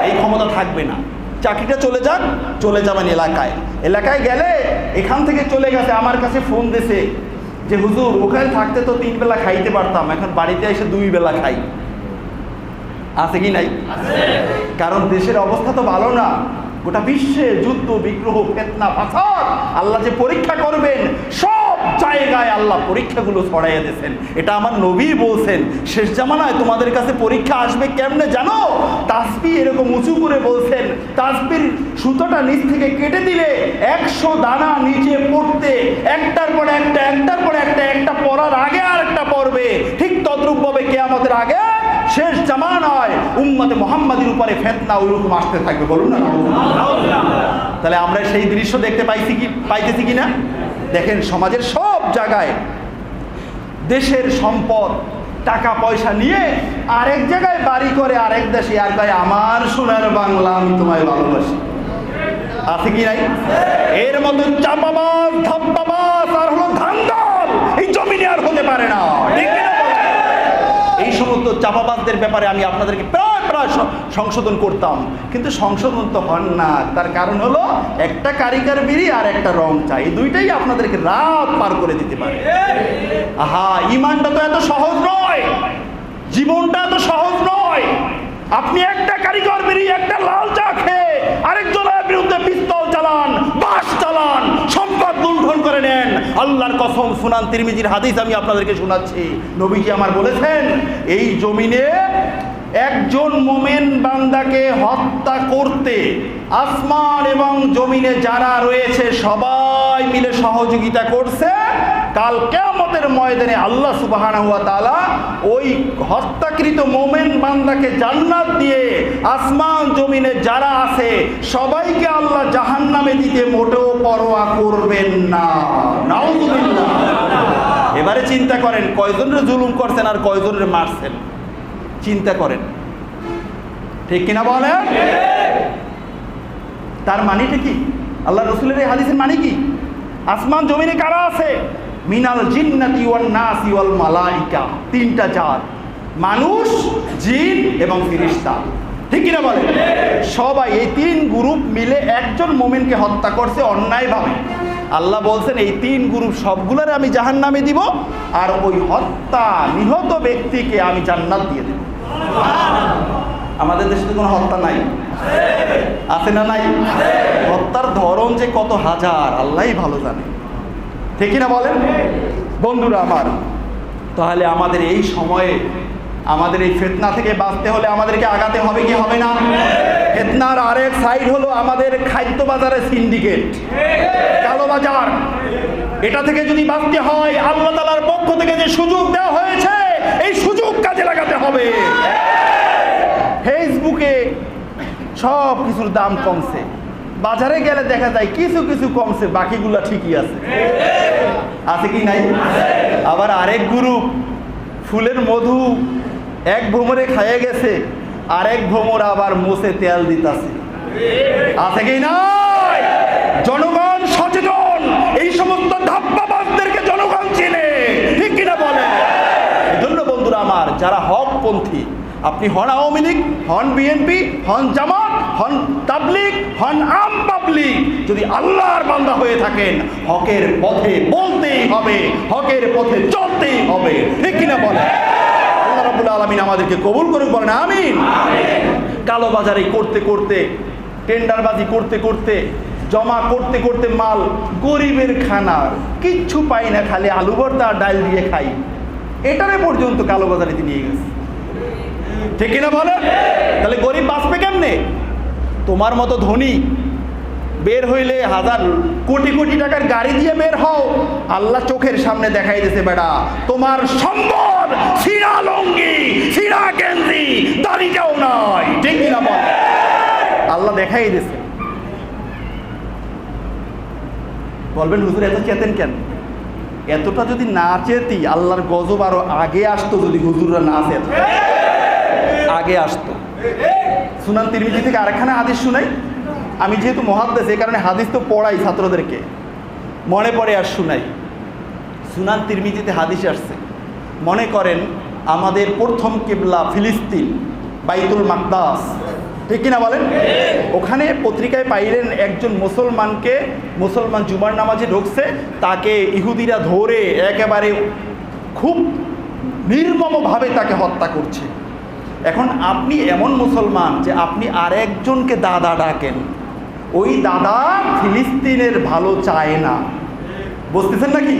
এই ক্ষমতা থাকবে না। চাকরিটা চলে যাক, চলে যাবেন এলাকায়। এলাকায় গেলে এখান থেকে চলে গেছে, আমার কাছে ফোন দিছে যে হুজুর ওখানে থাকতে তো 3 বেলা খাইতে পারতাম, এখন বাড়িতে এসে 2 বেলা খাই। আছে কি নাই? কারণ দেশের অবস্থা তো ভালো না, গোটা বিশ্বে যুদ্ধ, বিগ্রহ, ফিতনা, ফাসাদ। আল্লাহ যে পরীক্ষা করবেন সব জায়গায় আল্লাহ পরীক্ষাগুলো ছড়াইয়া দিয়েছেন। এটা আমার নবী বলছেন, শেষ জামানায় তোমাদের কাছে পরীক্ষা আসবে কেমনে জানো? তাসবিহ এরকম উঁচু করে বলছেন, তাসবির সুতোটা নিচ থেকে কেটে দিলে 100 দানা নিচে পড়তে, একটার পর একটা, একটার পর একটা, একটা পড়ার আগে আর একটা পড়বে। ঠিক তদ্রূপভাবে কিয়ামতের আগে শেষ জামানায় উম্মতে মুহাম্মাদের উপরে ফিতনা ওইরকম আসতে থাকবে, বলুন না। তাহলে আমরা সেই দৃশ্য দেখতে পাইতেছি কি না? দেখেন সমাজের সব জায়গায় দেশের সম্পদ টাকা পয়সা নিয়ে আরেক জায়গায় বাড়ি করে আরেক দেশে, আর কয় আমার সোনার বাংলা আমি তোমায় ভালোবাসি। আছে কি নাই? এর মতো চাপাবাজ ধাপ্পাবাজ আর হলো ধান্দাল এই জমিনে আর হতে পারে না, ঠিক না? এই সমস্ত চাপাবাজদের ব্যাপারে আমি আপনাদেরকে প্রায় সংশোধন করতাম, কিন্তু সংশোধন তো হন না। তার কারণ হলো একটা কারিগর বিড়ি আর একটা রং চা, এই দুইটাই আপনাদেরকে রাত পার করে দিতে পারে। আহা, ইমানটা তো এত সহজ নয়, জীবনটা এত সহজ নয়। আপনি একটা কারিগর বিড়ি একটা লাল চা খেয়ে আরেকজনের বিরুদ্ধে পিস্তল চালান, বাস চালান, সম্পদ লুণ্ঠন করে নেন। আল্লাহর কসম, সুনান তিরমিজির হাদিস আমি আপনাদেরকে শোনাচ্ছি। নবীজি আমার বলেছেন, এই জমিনে একজন মুমিন বান্দাকে হত্যা করতে আসমান এবং জমিনে যারা রয়েছে সবাই মিলে সহযোগিতা করছে। কাল কিয়ামতের ময়দানে আল্লাহ সুবহানাহু ওয়া তাআলা ওই হত্যাকৃত মুমিন বান্দাকে জান্নাত দিয়ে আসমান জমিনে যারা আছে সবাইকে আল্লাহ জাহান্নামে দিতে মোটেও পরোয়া করবেন না। নাউযুবিল্লাহ। এবারে চিন্তা করেন, কয়জনের জুলুম করছেন আর কয়জনের মারছেন, চিন্তা করেন, ঠিক কিনা বলেন? তার মানেটা কি? আল্লাহ রাসূলের এই হাদিসের মানে কি? আসমান জমিনে কারা আছে? মিনাল জিন্নাতি ওয়ান নাসি ওয়াল মালাইকা, তিনটা জাত, মানুষ, জিন এবং ফেরেশতা, ঠিক কিনা বলেন? সবাই এই তিন গ্রুপ মিলে একজন মুমিনকে হত্যা করছে অন্যায়ভাবে। আল্লাহ বলছেন এই তিন গ্রুপ সবগুলোর আমি জাহান্নামে দিব, আর ওই নিহত ব্যক্তিকে আমি জান্নাত দিয়ে দেব। আমাদের দেশে তো কোনো হত্যা নাই, আছে না? নাই। হত্যার ধরন যে কত হাজার আল্লাহই ভালো জানে, ঠিক না বলেন? বন্ধুরা আমার, তাহলে আমাদের এই সময়ে আমাদের এই ফিতনা থেকে বাঁচতে হলে আমাদেরকে আগাতে হবে কি হবে না? ফিতনার আরেক সাইড হলো আমাদের খাদ্য বাজারের সিন্ডিকেট, কালোবাজার। এটা থেকে যদি বাঁচতে হয় আল্লাহ তাআলার পক্ষ থেকে যে সুযোগ দেওয়া হয়েছে এই সুযোগ কাজে লাগাতে হবে। ফেসবুকে সব কিছুর দাম কমছে, বাজারে গেলে দেখা যায় কিছু কিছু কমছে, বাকিগুলা ঠিকই আছে। আছে কি নাই? আবার আরেক গ্রুপ ফুলের মধু এক ভ্রমরে খাইয়ে গেছে, আরেক ভ্রমর আবার মোছে তেল দিতেছে। আছে কি নাই? জনগণ সচেতন, এই সমস্ত ধাপ্পাবাজদেরকে জনগণ চেনে, ঠিক কিনা বলে? এজন্য বন্ধুরা আমার, যারা হকপন্থী, আপনি হন আওয়ামী লীগ, হন বিএনপি, হন জামাত, হন তাবলীগ, হন আম পাবলিক, যদি আল্লাহর বান্দা হয়ে থাকেন হকের পথে বলতেই হবে, হকের পথে চলতেই হবে, ঠিক কিনা বলে? আল্লাহ রাব্বুল আলামিন আমাদেরকে কবুল করুক, বলেন আমিন। কালোবাজারি করতে করতে, টেন্ডারবাজি করতে করতে, জমা করতে করতে মাল, গরিবের খানার কিচ্ছু পাই না, খালি আলু ভর্তা আর ডাল দিয়ে খাই, এটারে পর্যন্ত কালোবাজারিতে নিয়ে গেছে, ঠিক কিনা বলে? তাহলে গরিব বাঁচবে কেমনে? তোমার মতো ধনী বের হইলে হাজার কোটি কোটি টাকার গাড়ি দিয়ে বের হও, আল্লাহ চোখের সামনে দেখাই দিয়েছে, বেটা তোমার সম্পদ ছিঁড়া লঙ্গি, ছিঁড়া গেঞ্জি, দাড়িটাও নাই, ঠিক কিনা বলে? আল্লাহ দেখাই দিয়েছে। বলবেন হুজুর এত চেতেন কেন? এতটা যদি না চেতি আল্লাহর গজব আরো আগে আসতো, যদি হুজুররা না চেত আগে আসতো। সুনান তিরমিজি থেকে আরেকখানা হাদিস শুনাই। আমি যেহেতু মুহাদ্দিস, এই কারণে হাদিস তো পড়াই ছাত্রদেরকে, মনে পড়ে আর শুনাই। সুনান তিরমিজিতে হাদিস আসছে, মনে করেন আমাদের প্রথম কিবলা ফিলিস্তিন, বাইতুল মাকদাস, ঠিক কিনা বলেন? ওখানে পত্রিকায় পাইলেন একজন মুসলমান জুমার নামাজে ঢুকছে, তাকে ইহুদিরা ধরে একেবারে খুব নির্মমভাবে তাকে হত্যা করছে। এখন আপনি এমন মুসলমান যে আপনি আরেকজনকে দাদা ডাকেন, ওই দাদা ফিলিস্তিনের ভালো চায় না, বুঝতেছেন নাকি?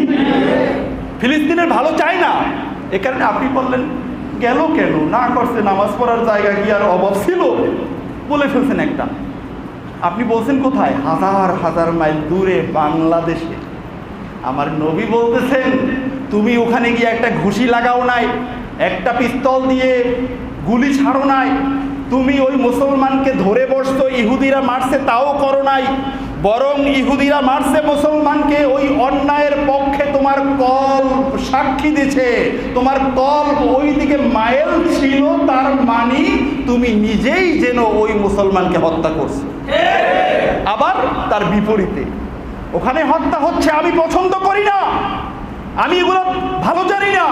ফিলিস্তিনের ভালো চায় না, এ কারণে আপনি বললেন গেল কেন? না করছে, নামাজ পড়ার জায়গা কি আর অভাব ছিল? বলে ফেলছেন একটা। আপনি বলছেন কোথায়? হাজার হাজার মাইল দূরে বাংলাদেশে। আমার নবী বলতেছেন তুমি ওখানে গিয়ে একটা ঘুষি লাগাও নাই, একটা পিস্তল দিয়ে গুলি ছাড়ো নাই, তুমি ওই মুসলমানকে ধরে বসতো, ইহুদিরা মারছে তাও করো নাই, বরং ইহুদিরা মারছে মুসলমানকে, ওই অন্যায়ের পক্ষে তোমার কল্প সাক্ষী দিছে, তোমার কল্প ওই দিকে মাইল ছিল, তার মানে তুমি নিজেই যেন ওই মুসলমানকে হত্যা করছো। আবার তার বিপরীতে ওখানে হত্যা হচ্ছে, আমি পছন্দ করি না, আমি এগুলো ভালো জানি না,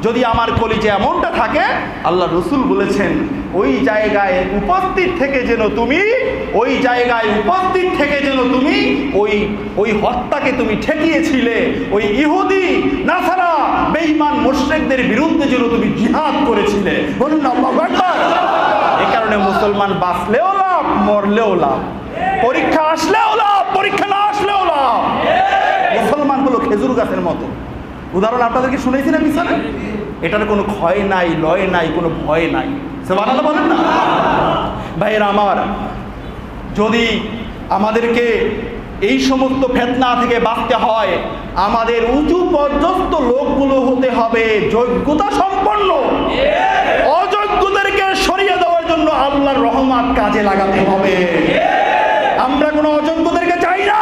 যদি আমার কলিজে এমনটা থাকে, আল্লাহ রসুল বলেছেন ওই জায়গায় উপস্থিত থেকে যেন তুমি ওই হত্যাকে তুমি ঠেকিয়েছিলে, ওই ইহুদি নাসারা বেঈমান মুশরিকদের বিরুদ্ধে যেন তুমি জিহাদ করেছিলে। বলুন আল্লাহু আকবার। এই কারণে মুসলমান বাঁচলেও লাভ, মরলেও লাভ, পরীক্ষা আসলেও লাভ, পরীক্ষা না আসলেও লাভ। মুসলমান হলো খেজুর গাছের মতো। উদাহরণ আপনাদেরকে শুনেছি না পিছনে? এটার কোনো ক্ষয় নাই, লয় নাই, কোনো ভয় নাই। সুবহানাল্লাহ বলেন না? ভাইয়েরা আমার, যদি আমাদেরকে এই সমস্ত ফিতনা থেকে বাঁচতে হয়, আমাদের উঁচু পর্যন্ত লোকগুলো হতে হবে যোগ্যতা সম্পন্ন। অযোগ্যদেরকে সরিয়ে দেওয়ার জন্য আল্লাহর রহমত কাজে লাগাতে হবে। আমরা কোনো অযোগ্যদেরকে চাই না,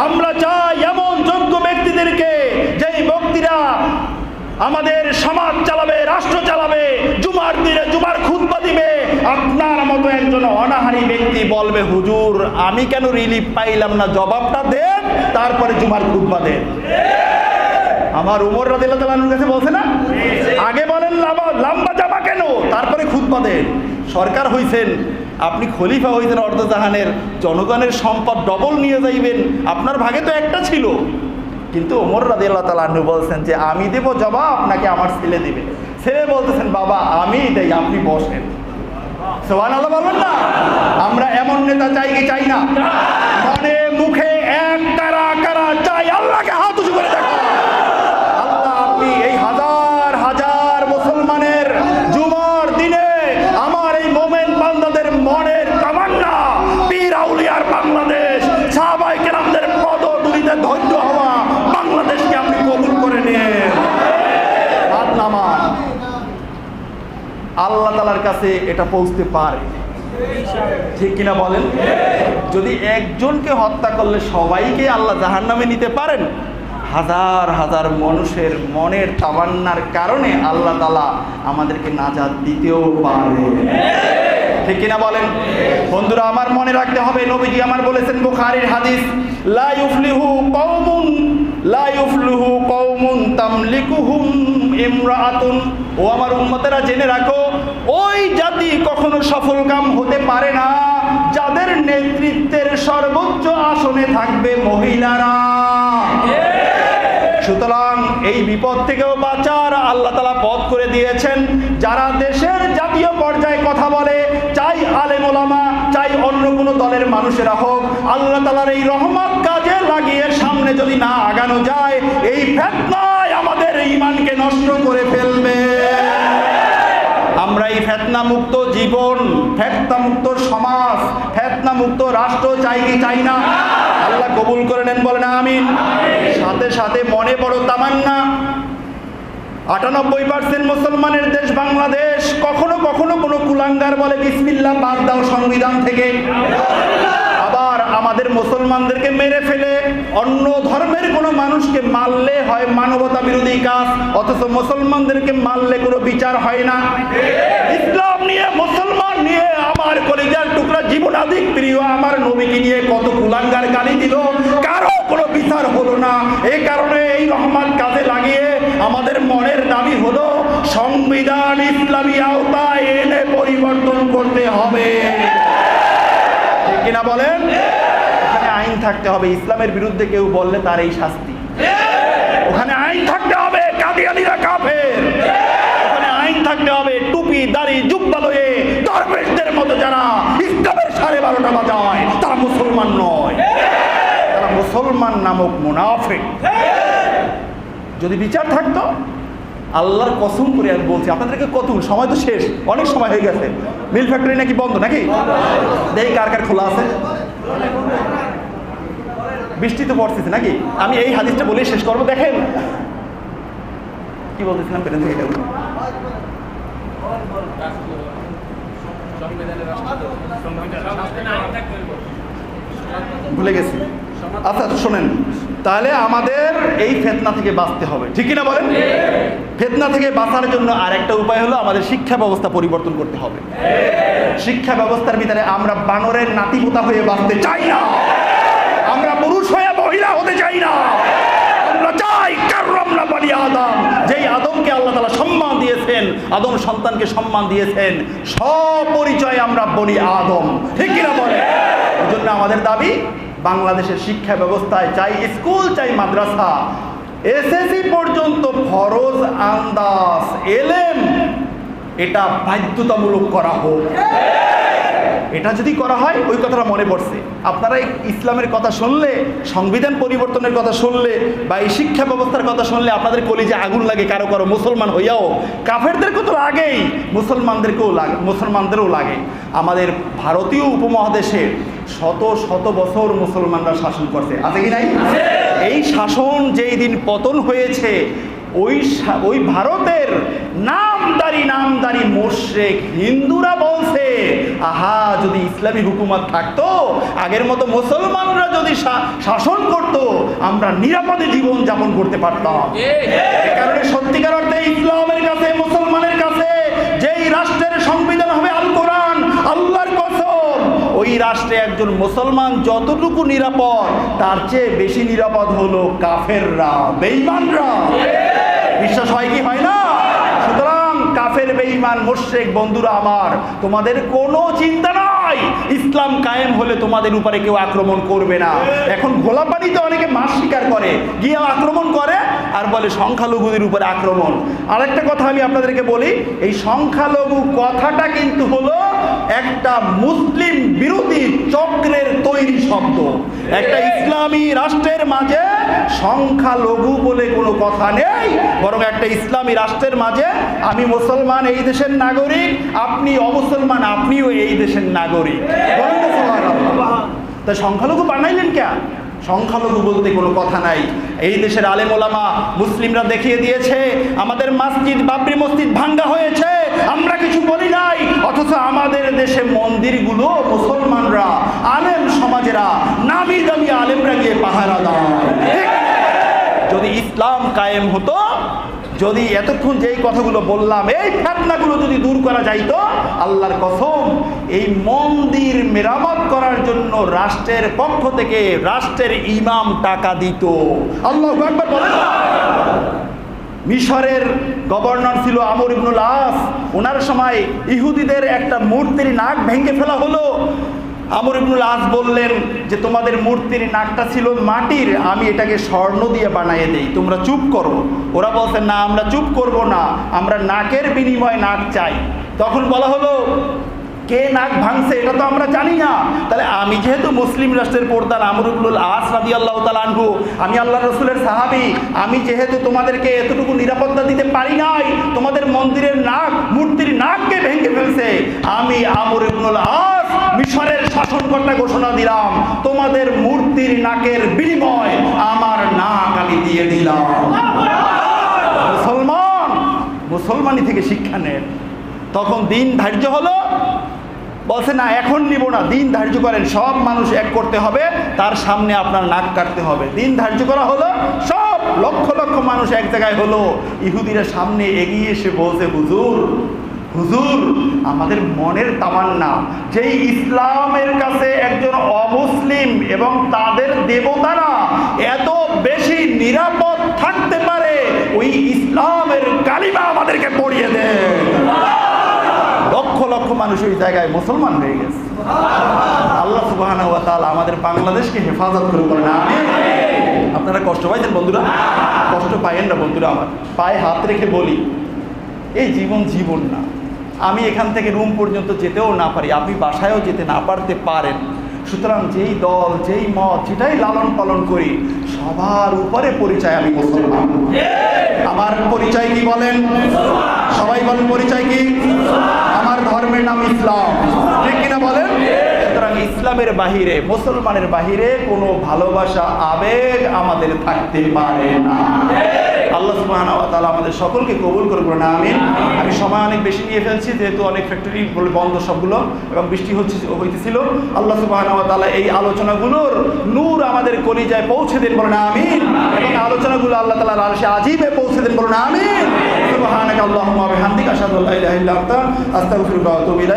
আমরা চাই এমন যোগ্য ব্যক্তিদেরকে, যেই ব্যক্তিরা আমাদের সমাজ চালাবে, রাষ্ট্র চালাবে, জুমার দিনে জুমার খুতবা দিবে। আপনার মতো একজন অনাহারী ব্যক্তি বলবে, হুজুর আমি কেন রিলিফ পাইলাম না, জবাবটা দেন, তারপরে জুমার খুতবা দেন। আমার উমর রাদিয়াল্লাহু তাআলা আনহুর কাছে বলছে না, আগে বলেন লম্বা জামা কেন, তারপরে খুতবা দেন। সরকার হইছেন, আপনি খলিফা হইছেন অর্ধজাহানের, জনগণের সম্পদ ডবল নিয়ে যাইবেন, আপনার ভাগে তো একটা ছিল। কিন্তু ওমর রাদিয়াল্লাহু তাআলা আনহু বলছেন যে আমি দেব জবাব নাকি আমার ছেলে দিবে? ছেলে বলতেছেন, বাবা আমি দেই, আপনি বসেন। সুবহানাল্লাহ বলবেন না? আমরা এমন নেতা চাই কি চাই না? মনে মুখে এক, কারা কারা চাই? আল্লাহকে হাত উঁচু করে দেখো। আল্লাহ, আপনি এই হাজার হাজার মুসলমানের জুমার দিনে আমার এই মোমেন বান্দাদের মনের তামান্না, পীর আউলিয়ার বাংলাদেশ, সাহাবায়ে কেরামদের পদধূলিতে ধন্য হওয়া বাংলাদেশকে আপনি কবুল করে নেন। হাত নামান। আল্লাহ তাআলার কাছে এটা পৌঁছতে পারে, ঠিক কিনা বলেন? যদি একজনকে হত্যা করলে সবাইকে আল্লাহ জাহান্নামে নিতে পারেন, হাজার হাজার মানুষের মনের তামান্নার কারণে আল্লাহ তাআলা আমাদেরকে নাজাত দিতেও পারে, ঠিক কিনা বলেন? বন্ধুরা আমার, মনে রাখতে হবে, নবীজি আমার বলেছেন, বুখারীর হাদিস, লা ইউফলিহু কওমুন তামলিকুহুম ইমরাআতুন। ও আমার উম্মতেরা জেনে রাখো, ওই জাতি কখনো সফলকাম হতে পারে না যাদের নেতৃত্বের সর্বোচ্চ আসনে থাকবে মহিলারা। সুতরাং এই বিপদ থেকেও বাঁচার আল্লাহ তাআলা পথ করে দিয়েছেন। যারা দেশের জাতীয় পর্যায়ে কথা বলে, চাই আলেম ওলামা, চাই অন্য কোনো দলের মানুষেরা হোক, আল্লাহ তাআলার এই রহমত কাজে লাগিয়ে সামনে যদি না আগানো যায়, এই ফিতনায় আমাদের ঈমানকে নষ্ট করে ফেলবে। আমরা এই ফিতনা মুক্ত জীবন, ফিতনা মুক্ত সমাজ, ফিতনা মুক্ত রাষ্ট্র চাই কি চাই না? আল্লাহ কবুল করে নেন, বলেন আমিন। সাথে সাথে মনে বড় তামান্না, 98% মুসলমানের দেশ বাংলাদেশ। কখনো কখনো কোনো কুলাঙ্গার বলে বিসমিল্লাহ, বাদ দাও সংবিধান থেকে। আবার আমাদের মুসলমানদেরকে মেরে ফেলে অন্য ধর্মের কোনো মানুষকে মারলে হয় মানবতা বিরোধী কাজ, অথচ মুসলমানদেরকে মারলে কোনো বিচার হয় না। ইসলাম নিয়ে, মুসলমান নিয়ে আমার কলিজার টুকরা জীবনাধিক প্রিয় আমার নবীকে নিয়ে কত কুলাঙ্গার গালি দিল, কারো কোনো বিচার হলো না। এই কারণে এই রহমান কাজে লাগিয়ে আমাদের মনের দাবি হলো সংবিধান ইসলামী আওতায় এনে পরিবর্তন করতে হবে, ঠিক কিনা বলেন? ওখানে আইন থাকতে হবে, ইসলামের বিরুদ্ধে কেউ বললে তার এই শাস্তি। ওখানে আইন থাকতে হবে, কাদিয়ানীরা কাফের। ওখানে আইন থাকতে হবে, টুপি দাড়ি জুব্বা লয়ে দরবেশদের মতো যারা ইসলামের 12:30 বাজায়, তারা মুসলমান নয়, তারা মুসলমান নামক মুনাফিক। যদি বিচার থাকতো, আল্লাহর কসম করে আমি বলছি আপনাদেরকে, কত সময় তো শেষ, অনেক সময় হয়ে গেছে। মিল ফ্যাক্টরি নাকি বন্ধ নাকি? দেখি কার কার খোলা আছে। বৃষ্টি তো পড়তেছে নাকি? আমি এই হাদিসটা বলেই শেষ করবো। দেখেন কি বলতেছিলাম, পেটেন থেকে ভুলে গেছি। আচ্ছা শোনেন, তাহলে আমাদের এই ফিতনা থেকে বাঁচতে হবে, ঠিক কিনা বলেন? ফিতনা থেকে বাঁচার জন্য আরেকটা উপায় হলো আমাদের শিক্ষা ব্যবস্থা পরিবর্তন করতে হবে। শিক্ষা ব্যবস্থার ভিতরে আমরা বানরের নাতিপোতা হয়ে বাঁচতে চাই না, আমরা পুরুষ হয়ে মহিলা হতে চাই না। আমরা চাই কাররামনা বনি আদম, যেই আদমকে আল্লাহ তাআলা সম্মান দিয়েছেন, আদম সন্তানকে সম্মান দিয়েছেন, সপরিচয় আমরা বনি আদম, ঠিক কিনা বলেন? এই জন্য আমাদের দাবি, বাংলাদেশের শিক্ষা ব্যবস্থায় চাই স্কুল চাই মাদ্রাসা, এসএসসি পর্যন্ত ফরজ আন্দাজ এলেম এটা বাধ্যতামূলক করা হোক। এটা যদি করা হয়, ওই কথাটা মনে পড়ছে, আপনারা ইসলামের কথা শুনলে, সংবিধান পরিবর্তনের কথা শুনলে, বা এই শিক্ষা ব্যবস্থার কথা শুনলে আপনাদের কলিজে আগুন লাগে। কারো কারো মুসলমান হইয়াও, কাফেরদেরকে তো লাগেই, মুসলমানদেরও লাগে। আমাদের ভারতীয় উপমহাদেশে শত শত বছর মুসলমানরা শাসন করছে, আছে কি নাই? এই শাসন যেই দিন পতন হয়েছে, ওই ভারতের নামদারি মুশরিক হিন্দুরা বলছে, আহা যদি ইসলামী হুকুমত থাকতো, আগের মতো মুসলমানরা যদি শাসন করত, আমরা নিরাপদে জীবন যাপন করতে পারতাম। এই কারণে সত্যিকার অর্থে ইসলামের কাছে, মুসলমানের কাছে যেই রাষ্ট্রের সংবিধান হবে আল কোরআন, আল্লাহর কসম, ওই রাষ্ট্রে একজন মুসলমান যতটুকু নিরাপদ, তার চেয়ে বেশি নিরাপদ হলো কাফেররা, বেঈমানরা। বিশ্বাস হয় কি হয় না? সুতরাং কাফের, বেঈমান, মুশরিক বন্ধুরা আমার, তোমাদের কোনো চিন্তা নাই, ইসলাম কায়েম হলে তোমাদের উপরে কেউ আক্রমণ করবে না। এখন গোলাপানিতে অনেকে মাছ শিকার করে, গিয়ে আক্রমণ করে আর বলে সংখ্যালঘুদের উপরে আক্রমণ। আরেকটা কথা আমি আপনাদেরকে বলি, এই সংখ্যালঘু কথাটা কিন্তু হলো একটা মুসলিম বিরোধী চক্রের তৈরি শব্দ। একটা ইসলামী রাষ্ট্রের মাঝে সংখ্যালঘু বলে কোনো কথা নেই, বরং একটা ইসলামী রাষ্ট্রের মাঝে আমি মুসলমান, এই দেশের নাগরিক, আপনি অমুসলমান, আপনিও এই দেশের নাগরিক। তা সংখ্যালঘু বানাইলেন কে? সংখ্যালঘু বলতে কোনো কথা নাই। এই দেশের আলেম ওলামা মুসলিমরা দেখিয়ে দিয়েছে, আমাদের মসজিদ, বাবরি মসজিদ ভাঙ্গা হয়েছে, আমরা কিছু বলি নাই, অথচ আমাদের দেশে মন্দিরগুলো মুসলমানরা, আলেম সমাজেরা, নামি দামি আলেমরা গিয়ে পাহারা দেয়। যদি ইসলাম কায়েম হতো, যদি এতক্ষণ যেই কথাগুলো বললাম, এই ফিতনাগুলো যদি দূর করা যাইতো, আল্লাহর কসম, এই মন্দির মেরামত করার জন্য রাষ্ট্রের পক্ষ থেকে রাষ্ট্রের ইমাম টাকা দিত। আল্লাহু আকবার বলেন। মিশরের গভর্নর ছিল আমর ইবনুল আস, ওনার সময় ইহুদিদের একটা মূর্তির নাক ভেঙে ফেলা হলো। আমর ইবনুল আস বললেন যে তোমাদের মূর্তির নাকটা ছিল মাটির, আমি এটাকে স্বর্ণ দিয়ে বানিয়ে দেই, তোমরা চুপ করো। ওরা বলছেন না, আমরা চুপ করব না, আমরা নাকের বিনিময়ে নাক চাই। তখন বলা হলো কে নাক ভাঙছে এটা তো আমরা জানি না, তাহলে আমি যেহেতু মুসলিম রাষ্ট্রের প্রধান আমর ইবনুল আস রাদিয়াল্লাহু তাআলা আনহু, আমি আল্লাহর রাসূলের সাহাবী, আমি যেহেতু তোমাদেরকে এতটুকু নিরাপত্তা দিতে পারি নাই, তোমাদের মন্দিরের নাক, মূর্তির নাককে ভেঙে ফেলছে, আমি আমর ইবনুল আস মিশরের শাসনকর্তা ঘোষণা দিলাম, তোমাদের মূর্তির নাকের বিনিময় আমার নাক আমি দিয়ে দিলাম। মুসলমানি থেকে শিক্ষা নেন। তখন দিন ধার্য হলো, বলছে না এখন নিব না, দিন ধার্য করেন, সব মানুষ এক করতে হবে, তার সামনে আপনার নাক কাটতে হবে। দিন ধার্য করা হলো, সব লক্ষ লক্ষ মানুষ এক জায়গায় হলো। ইহুদিরা সামনে এগিয়ে এসে বলছে, হুজুর হুজুর, আমাদের মনের তামান্না, যেই ইসলামের কাছে একজন অমুসলিম এবং তাদের দেবতারা এত বেশি নিরাপদ থাকতে পারে, ওই ইসলামের কালিমা আমাদেরকে পড়িয়ে দেয়। লক্ষ লক্ষ মানুষ ওই জায়গায় মুসলমান হয়ে গেছে। আল্লাহ সুবহানাহু ওয়া তাআলা আমাদের বাংলাদেশকে হেফাজত করুন। আমিন। আপনারা কষ্ট পাইছেন বন্ধুরা? কষ্ট পাইয়েন না বন্ধুরা আমার, পায়ে হাত রেখে বলি, এই জীবন জীবন না। আমি এখান থেকে রুম পর্যন্ত যেতেও না পারি, আপনি বাসায়ও যেতে না পারতে পারেন। সুতরাং যেই দল, যেই মত, যেটাই লালন পালন করি, সবার উপরে পরিচয় আমি মুসলমান। আমার পরিচয় কি বলেন? সবাই বলেন পরিচয় কি? আমার ধর্মের নাম ইসলাম, ঠিক কিনা বলেন? সুতরাং ইসলামের বাহিরে, মুসলমানের বাহিরে কোনো ভালোবাসা, আবেগ আমাদের থাকতে পারে না। আল্লাহ সুবহানাহু ওয়া তাআলা আমাদের সকলকে কবুল করে বলুন আমিন। আমি সময় অনেক বেশি নিয়ে ফেলছি, যেহেতু অনেক ফ্যাক্টরি বন্ধ সবগুলো এবং বৃষ্টি হইতেছিল। আল্লাহ সুবহানাহু ওয়া তাআলা এই আলোচনাগুলোর নূর আমাদের কলিজায় পৌঁছে দিন বলুন আমিন, এবং আলোচনাগুলো আল্লাহ তাআলার আরশে আজিমে পৌঁছে দিন বলুন আমিন। সুবহানাকা আল্লাহুম্মা ওয়া বিহামদিকা আশহাদু আল্লা ইলাহা ইল্লা আনতা আস্তাগফিরুকা ওয়া আতুবু ইলাইক।